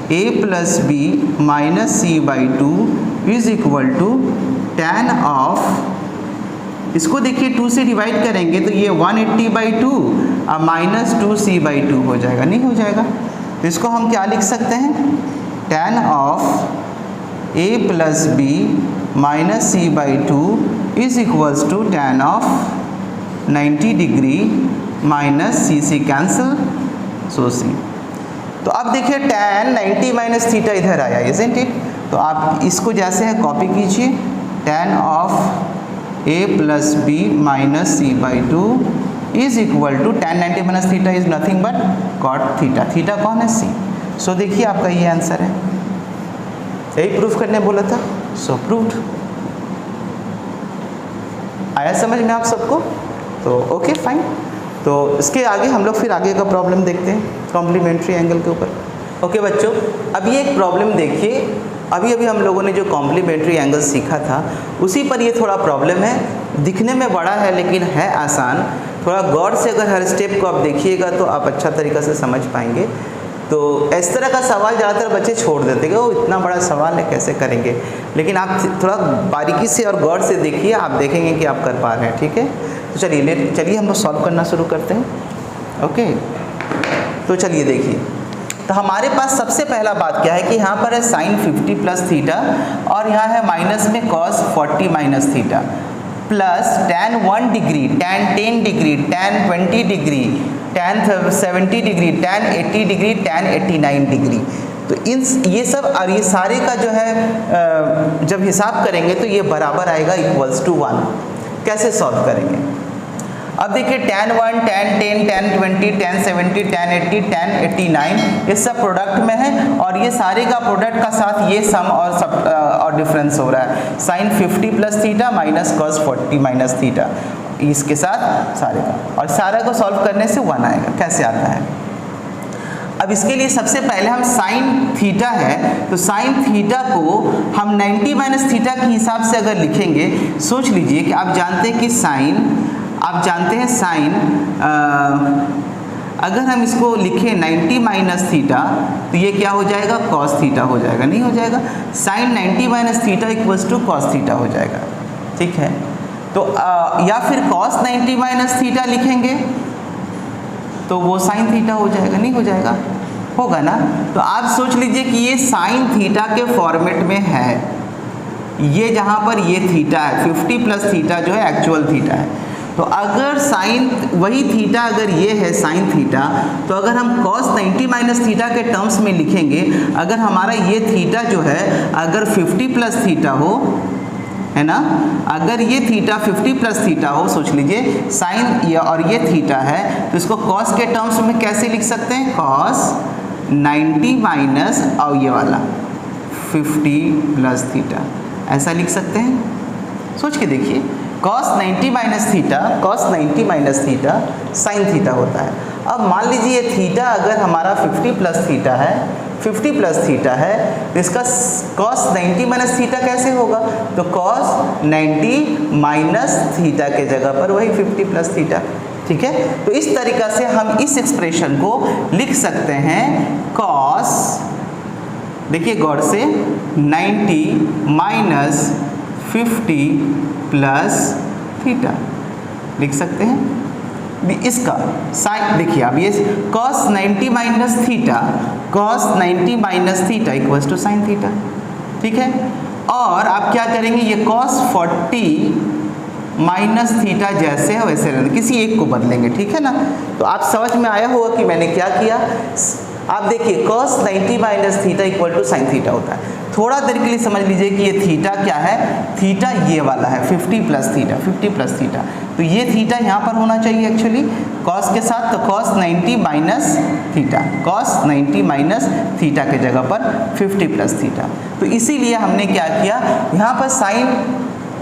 a plus B minus C by 2 is equal to tan of, इसको देखिए 2 से divide करेंगे तो ये 180 by 2 और माइनस 2c बाई 2 हो जाएगा, नहीं हो जाएगा। तो इसको हम क्या लिख सकते हैं, tan of a plus B minus C by 2 is equals to tan of 90 degree minus C cancel, so C. तो अब देखिए tan 90 माइनस थीटा इधर आया, इज़न्ट इट? तो आप इसको जैसे है कॉपी कीजिए, tan of a plus B minus C by 2 is equal to tan 90 minus theta is nothing but cot theta. Theta कौन है, c। सो देखिए आपका ये आंसर है, यही प्रूफ करने बोला था। सो प्रूव्ड। आया समझ में आप सबको? तो ओके फाइन। तो इसके आगे हम लोग फिर आगे का प्रॉब्लम देखते हैं कॉम्प्लीमेंट्री एंगल के ऊपर। ओके बच्चों, अब ये एक प्रॉब्लम देखिए, अभी अभी हम लोगों ने जो कॉम्प्लीमेंट्री एंगल सीखा था उसी पर ये थोड़ा प्रॉब्लम है। दिखने में बड़ा है लेकिन है आसान। थोड़ा गौर से अगर हर स्टेप को आप देखिएगा तो आप अच्छा तरीक़ा से समझ पाएंगे। तो इस तरह का सवाल ज़्यादातर बच्चे छोड़ देते हैं, वो इतना बड़ा सवाल है कैसे करेंगे, लेकिन आप थोड़ा बारीकी से और गौर से देखिए, आप देखेंगे कि आप कर पा रहे हैं। ठीक है, तो चलिए हम लोग सॉल्व करना शुरू करते हैं। ओके, तो चलिए देखिए, तो हमारे पास सबसे पहला बात क्या है कि यहाँ पर है साइन 50 प्लस थीटा, और यहाँ है माइनस में cos 40 minus theta, plus tan 1 degree, tan 10 degree, tan 20 degree, tan 70 degree, tan 80 degree, tan 89 degree. तो ये सब और ये सारे का जो है जब हिसाब करेंगे तो ये बराबर आएगा इक्वल्स टू 1। कैसे सॉल्व करेंगे? अब देखिए tan 1, tan 10, tan 20, tan 70, tan 80, tan 89 ये सब प्रोडक्ट में है, और ये सारे का प्रोडक्ट का साथ ये सम और डिफरेंस हो रहा है। Sine 50 plus theta minus cos 40 minus theta, इसके साथ सारे का, और सारे को सॉल्व करने से 1 आएगा। कैसे आता है? अब इसके लिए सबसे पहले हम साइन थीटा है, तो साइन थीटा को हम 90 माइनस थीटा के हिसाब से अगर लिखेंगे, सोच लीजिए कि आप जानते हैं कि साइन अगर हम इसको लिखें 90 माइनस थीटा तो ये क्या हो जाएगा, कॉस थीटा हो जाएगा, नहीं हो जाएगा? Sine 90 minus theta equals to cos theta हो जाएगा। ठीक है, तो या फिर कॉस 90 माइनस थीटा लिखेंगे तो वो साइन थीटा हो जाएगा, नहीं हो जाएगा? होगा ना। तो आप सोच लीजिए कि ये साइन थीटा के फॉर्मेट में है, ये जहाँ पर ये थीटा है 50 प्लस थीटा जो है एक्चुअल थीटा है। तो अगर साइन वही थीटा अगर ये है साइन थीटा, तो अगर हम cos 90 माइनस थीटा के टर्म्स में लिखेंगे, अगर हमारा ये थीटा जो है अगर 50 प्लस थीटा हो, है ना, अगर ये थीटा 50 प्लस थीटा हो, सोच लीजिए साइन ये और ये थीटा है, तो इसको cos के टर्म्स में कैसे लिख सकते हैं, cos 90 माइनस और ये वाला 50 प्लस थीटा, ऐसा लिख सकते हैं। सोच के देखिए, cos 90 minus theta, cos 90 minus theta sign theta होता है। अब मान लीजिए थीटा अगर हमारा 50 प्लस थीटा है, 50 प्लस थीटा है, तो इसका cos 90 माइनस थीटा कैसे होगा, तो cos 90 माइनस थीटा के जगह पर वही 50 प्लस थीटा। ठीक है, तो इस तरीक़ा से हम इस एक्सप्रेशन को लिख सकते हैं cos, देखिए गौर से, 90 माइनस 50 प्लस थीटा लिख सकते हैं। इसका साइन देखिए, अब ये cos 90 minus theta, cos 90 minus theta equals to sine theta. ठीक है, और आप क्या करेंगे, ये cos 40 माइनस थीटा जैसे है वैसे रहने, किसी एक को बदलेंगे। ठीक है ना, तो आप समझ में आया होगा कि मैंने क्या किया। आप देखिए cos 90 minus theta equal to sine theta होता है। थोड़ा देर के लिए समझ लीजिए कि ये थीटा क्या है, थीटा ये वाला है 50 प्लस थीटा, 50 प्लस थीटा, तो ये थीटा यहाँ पर होना चाहिए एक्चुअली cos के साथ, तो cos 90 minus theta, cos 90 minus theta के जगह पर 50 प्लस थीटा। तो इसीलिए हमने क्या किया, यहाँ पर साइन,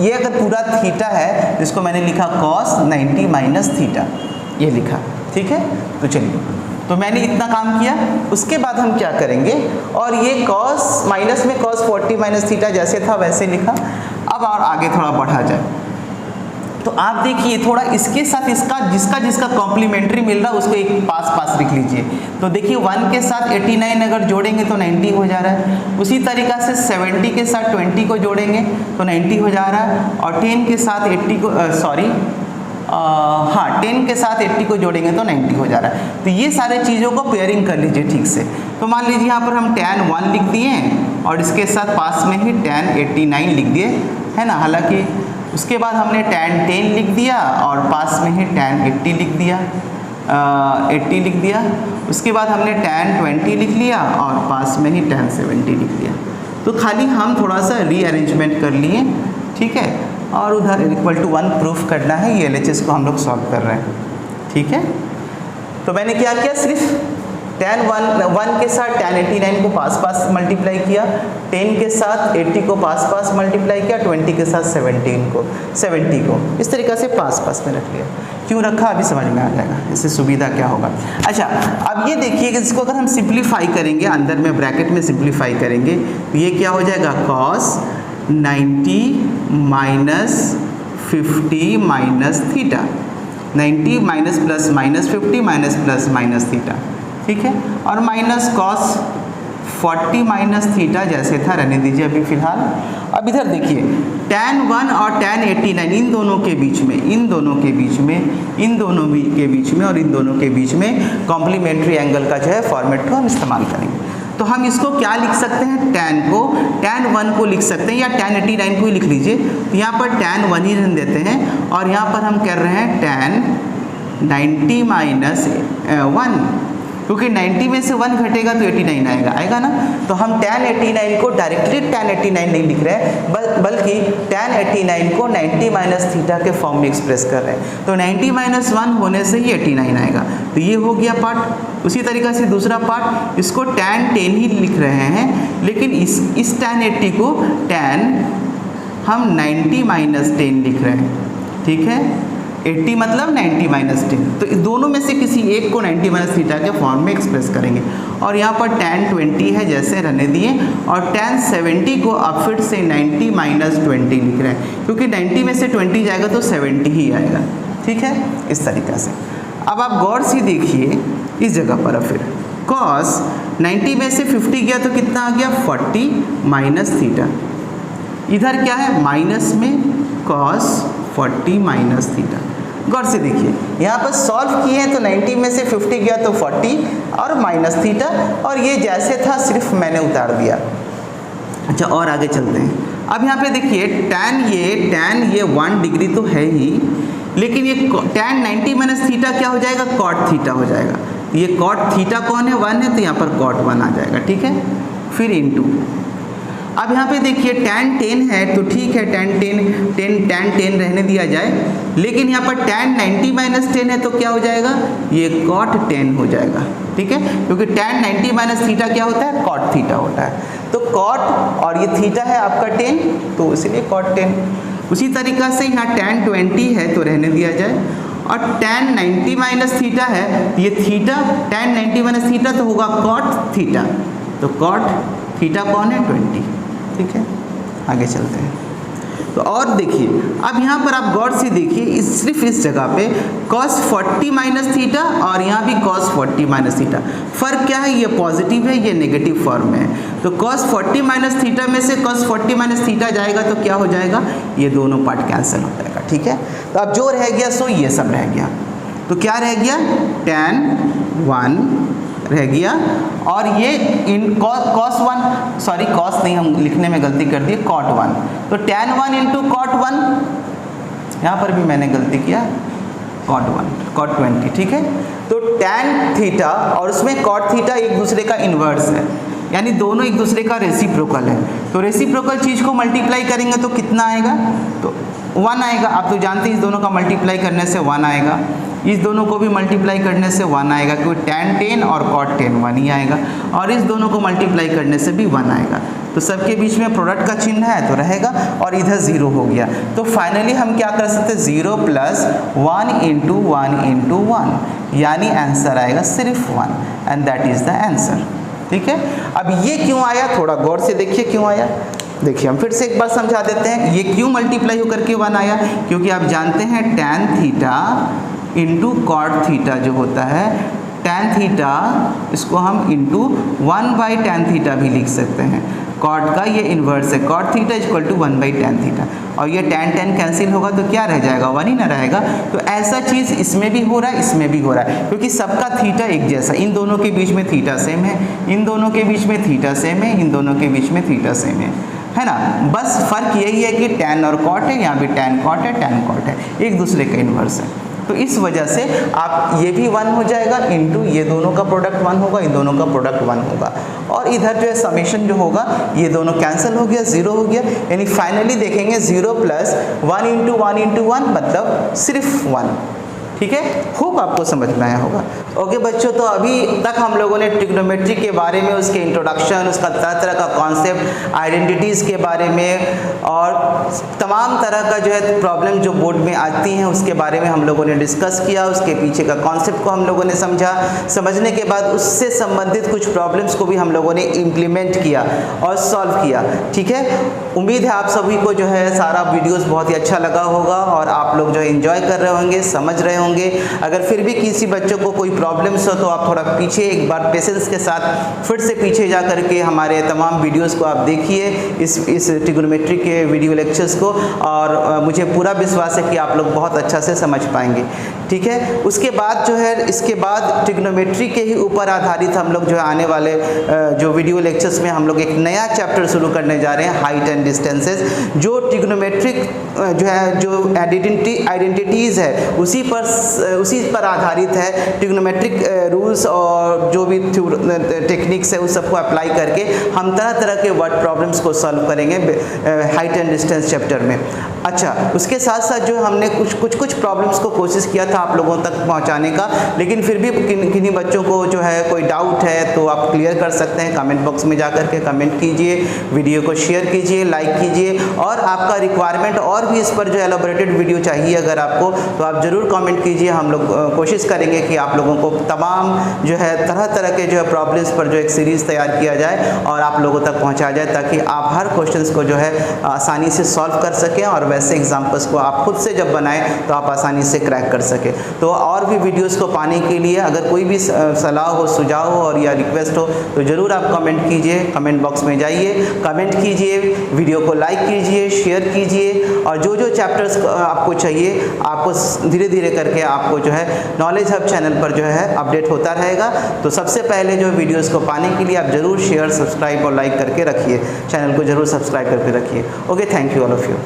ये अगर पूरा थीटा है जिसको मैंने लिखा cos 90 माइनस थीटा, ये लिखा। ठीक है, तो चलिए, तो मैंने इतना काम किया। उसके बाद हम क्या करेंगे, और ये cos माइनस में cos 40 माइनस थीटा जैसे था वैसे लिखा। अब और आगे थोड़ा बढ़ा जाए, तो आप देखिए थोड़ा इसके साथ इसका जिसका जिसका कॉम्प्लीमेंट्री मिल रहा है उसको एक पास पास लिख लीजिए। तो देखिए 1 के साथ 89 अगर जोड़ेंगे तो 90 हो जा रहा है, उसी तरीक़ा से 70 के साथ 20 को जोड़ेंगे तो 90 हो जा रहा है, और 10 के साथ 80 को 10 के साथ 80 को जोड़ेंगे तो 90 हो जा रहा है। तो ये सारे चीज़ों को पेयरिंग कर लीजिए ठीक से। तो मान लीजिए यहाँ पर हम tan 1 लिख दिए और इसके साथ पास में ही tan 89 लिख दिए, है ना। हालांकि उसके बाद हमने tan 10 लिख दिया और पास में ही tan 80 लिख दिया, 80 लिख दिया। उसके बाद हमने tan 20 लिख लिया और पास में ही tan 70 लिख दिया। तो खाली हम थोड़ा सा रीअरेंजमेंट कर लिए, ठीक है, और उधर इक्वल टू 1 प्रूफ करना है। ये LHS को हम लोग सॉल्व कर रहे हैं, ठीक है। तो मैंने क्या किया, सिर्फ tan 1 के साथ tan 89 को पास पास मल्टीप्लाई किया, 10 के साथ 80 को पास पास मल्टीप्लाई किया, 20 के साथ 70 को इस तरीक़े से पास पास में रख लिया। क्यों रखा अभी समझ में आ जाएगा, इससे सुविधा क्या होगा। अच्छा, अब ये देखिए कि इसको अगर हम सिंप्लीफाई करेंगे, अंदर में ब्रैकेट में सिंप्लीफाई करेंगे तो ये क्या हो जाएगा, cos 90 minus 50 minus theta, 90 minus plus minus 50 minus plus minus theta, ठीक है, और माइनस cos 40 माइनस थीटा जैसे था रहने दीजिए अभी फ़िलहाल। अब इधर देखिए tan 1 और tan 89 इन दोनों के बीच में और इन दोनों के बीच में कॉम्प्लीमेंट्री एंगल का जो है फॉर्मेट को हम इस्तेमाल करेंगे। तो हम इसको क्या लिख सकते हैं, tan 1 को लिख सकते हैं या tan 89 को ही लिख लीजिए। तो यहाँ पर tan 1 ही रहने देते हैं और यहाँ पर हम कर रहे हैं tan 90 माइनस 1, क्योंकि 90 में से 1 घटेगा तो 89 आएगा ना। तो हम tan 89 को डायरेक्टली tan 89 नहीं लिख रहे हैं, बल्कि tan 89 को 90 माइनस थीटा के फॉर्म में एक्सप्रेस कर रहे हैं। तो 90 माइनस 1 होने से ही 89 आएगा। तो ये हो गया पार्ट। उसी तरीक़े से दूसरा पार्ट, इसको tan 10 ही लिख रहे हैं, लेकिन इस tan 80 को tan हम 90 माइनस 10 लिख रहे हैं, ठीक है। 80 मतलब 90 माइनस 10, तो इस दोनों में से किसी एक को 90 माइनस थीटा के फॉर्म में एक्सप्रेस करेंगे। और यहाँ पर tan 20 है जैसे रहने दिए, और tan 70 को अब फिर से 90 माइनस 20 लिख रहे हैं, क्योंकि 90 में से 20 जाएगा तो 70 ही आएगा, ठीक है, इस तरीक़ा से। अब आप गौर से देखिए इस जगह पर फिर cos 90 में से 50 गया तो कितना आ गया, 40 माइनस थीटा। इधर क्या है, माइनस में cos 40 माइनस थीटा। गौर से देखिए, यहाँ पर सॉल्व किए हैं तो 90 में से 50 गया तो 40 और माइनस थीटा, और ये जैसे था सिर्फ मैंने उतार दिया। अच्छा, और आगे चलते हैं। अब यहाँ पे देखिए tan ये 1 डिग्री तो है ही, लेकिन ये tan 90 माइनस थीटा क्या हो जाएगा, cot थीटा हो जाएगा। ये cot थीटा कौन है, 1 है, तो यहाँ पर cot 1 आ जाएगा, ठीक है। फिर इनटू, अब यहाँ पे देखिए tan 10 है तो ठीक है, tan 10 रहने दिया जाए, लेकिन यहाँ पर tan 90 माइनस 10 है तो क्या हो जाएगा, ये cot 10 हो जाएगा, ठीक है, क्योंकि tan 90 माइनस थीटा क्या होता है, cot थीटा होता है। तो cot और ये थीटा है आपका 10, तो इसलिए cot 10। उसी तरीक़ा से यहाँ tan 20 है तो रहने दिया जाए, और tan 90 माइनस थीटा है, ये थीटा tan 90 माइनस थीटा तो होगा cot थीटा, तो cot थीटा कौन है, 20, ठीक है। आगे चलते हैं। तो और देखिए, अब यहाँ पर आप गौर से देखिए, सिर्फ इस जगह पे cos 40 माइनस थीटा और यहाँ भी cos 40 माइनस थीटा, फ़र्क क्या है, ये पॉजिटिव है, ये नेगेटिव फॉर्म में है। तो cos 40 माइनस थीटा में से cos 40 माइनस थीटा जाएगा तो क्या हो जाएगा, ये दोनों पार्ट कैंसिल हो जाएगा, ठीक है। तो अब जो रह गया सो ये सब रह गया, तो क्या रह गया, tan 1 रह गया, और ये इन cos 1, सॉरी cos नहीं, हम लिखने में गलती कर दी, cot 1, तो tan 1 इंटू cot 1, यहाँ पर भी मैंने गलती किया, cot 20, ठीक है। तो tan थीटा और उसमें cot थीटा एक दूसरे का इन्वर्स है, यानी दोनों एक दूसरे का रेसिप्रोकल है। तो रेसिप्रोकल चीज़ को मल्टीप्लाई करेंगे तो कितना आएगा, तो 1 आएगा। आप तो जानते हैं इस दोनों का मल्टीप्लाई करने से 1 आएगा, इस दोनों को भी मल्टीप्लाई करने से 1 आएगा, क्योंकि tan 10 और cot 10 1 ही आएगा, और इस दोनों को मल्टीप्लाई करने से भी 1 आएगा। तो सबके बीच में प्रोडक्ट का चिन्ह है तो रहेगा, और इधर 0 हो गया। तो फाइनली हम क्या कर सकते हैं, 0 प्लस 1 इंटू 1 इंटू 1, यानी आंसर आएगा सिर्फ 1, and that is the answer, ठीक है। अब ये क्यों आया, थोड़ा गौर से देखिए क्यों आया। देखिए हम फिर से एक बार समझा देते हैं, ये क्यों मल्टीप्लाई होकर के 1 आया, क्योंकि आप जानते हैं tan theta into cot theta जो होता है, tan थीटा इसको हम इंटू 1/tan थीटा भी लिख सकते हैं। कॉट का ये इन्वर्स है, cot theta equal to 1/tan theta, और ये tan कैंसिल होगा तो क्या रह जाएगा, 1 ही ना रहेगा। तो ऐसा चीज़ इसमें भी हो रहा है, इसमें भी हो रहा है, क्योंकि सबका थीटा एक जैसा, इन दोनों के बीच में थीटा सेम है, इन दोनों के बीच में थीटा सेम है, इन दोनों के बीच में थीटा सेम है ना। बस फर्क यही है कि tan और cot है, यहाँ भी tan cot है, tan cot है, एक दूसरे का इन्वर्स है। तो इस वजह से आप ये भी 1 हो जाएगा, इंटू ये दोनों का प्रोडक्ट 1 होगा, इन दोनों का प्रोडक्ट 1 होगा, और इधर जो है समेशन जो होगा ये दोनों कैंसिल हो गया, 0 हो गया, यानी फाइनली देखेंगे 0 प्लस 1 इंटू 1 इंटू 1 मतलब सिर्फ 1, ठीक है। खूब आपको समझ में आया होगा। ओके बच्चों, तो अभी तक हम लोगों ने ट्रिग्नोमेट्री के बारे में, उसके इंट्रोडक्शन, उसका तरह तरह का कॉन्सेप्ट, आइडेंटिटीज़ के बारे में, और तमाम तरह का जो है प्रॉब्लम जो बोर्ड में आती हैं उसके बारे में हम लोगों ने डिस्कस किया, उसके पीछे का कॉन्सेप्ट को हम लोगों ने समझा। समझने के बाद उससे संबंधित कुछ प्रॉब्लम्स को भी हम लोगों ने इम्प्लीमेंट किया और सॉल्व किया, ठीक है। उम्मीद है आप सभी को जो है सारा वीडियोज़ बहुत ही अच्छा लगा होगा, और आप लोग जो है इंजॉय कर रहे होंगे, समझ रहे होंगे। अगर फिर भी किसी बच्चों को कोई प्रॉब्लम्स हो तो आप थोड़ा पीछे एक बार पेशेंस के साथ फिर से पीछे जा करके हमारे तमाम वीडियोस को आप देखिए, इस ट्रिग्नोमेट्री के वीडियो लेक्चर्स को, और मुझे पूरा विश्वास है कि आप लोग बहुत अच्छा से समझ पाएंगे, ठीक है। उसके बाद जो है, इसके बाद ट्रिग्नोमेट्री के ही ऊपर आधारित हम लोग जो है आने वाले जो वीडियो लेक्चर्स में हम लोग एक नया चैप्टर शुरू करने जा रहे हैं, हाइट एंड डिस्टेंसेस, जो ट्रिग्नोमेट्रिक जो है जो आइडेंटिटीज़ है उसी पर आधारित है। ट्रिग्नोमेट्रिक रूल्स और जो भी टेक्निक्स है उस सबको अप्लाई करके हम तरह तरह के वर्ड प्रॉब्लम्स को सॉल्व करेंगे हाइट एंड डिस्टेंस चैप्टर में। अच्छा, उसके साथ साथ जो हमने कुछ प्रॉब्लम्स को कोशिश किया था आप लोगों तक पहुंचाने का, लेकिन फिर भी किन्हीं बच्चों को जो है कोई डाउट है तो आप क्लियर कर सकते हैं। कमेंट बॉक्स में जा करके कमेंट कीजिए, वीडियो को शेयर कीजिए, लाइक कीजिए, और आपका रिक्वायरमेंट और भी इस पर जो एलाबोरेटेड वीडियो चाहिए अगर आपको, तो आप ज़रूर कमेंट कीजिए। हम लोग कोशिश करेंगे कि आप लोगों को तमाम जो है तरह तरह के जो है प्रॉब्लम्स पर जो एक सीरीज़ तैयार किया जाए और आप लोगों तक पहुंचाया जाए, ताकि आप हर क्वेश्चंस को जो है आसानी से सॉल्व कर सकें, और वैसे एग्जाम्पल्स को आप खुद से जब बनाएं तो आप आसानी से क्रैक कर सकें। सके। तो और भी वीडियोस को पाने के लिए अगर कोई भी सलाह हो, सुझाव हो और या रिक्वेस्ट हो तो ज़रूर आप कमेंट कीजिए, कमेंट बॉक्स में जाइए, कमेंट कीजिए, वीडियो को लाइक कीजिए, शेयर कीजिए और जो जो चैप्टर्स आपको चाहिए आपको धीरे धीरे करके आपको जो है नॉलेज हब चैनल पर जो है अपडेट होता रहेगा। तो सबसे पहले जो वीडियोस को पाने के लिए आप ज़रूर शेयर, सब्सक्राइब और लाइक करके रखिए, चैनल को ज़रूर सब्सक्राइब करके रखिए। Okay, thank you all of you.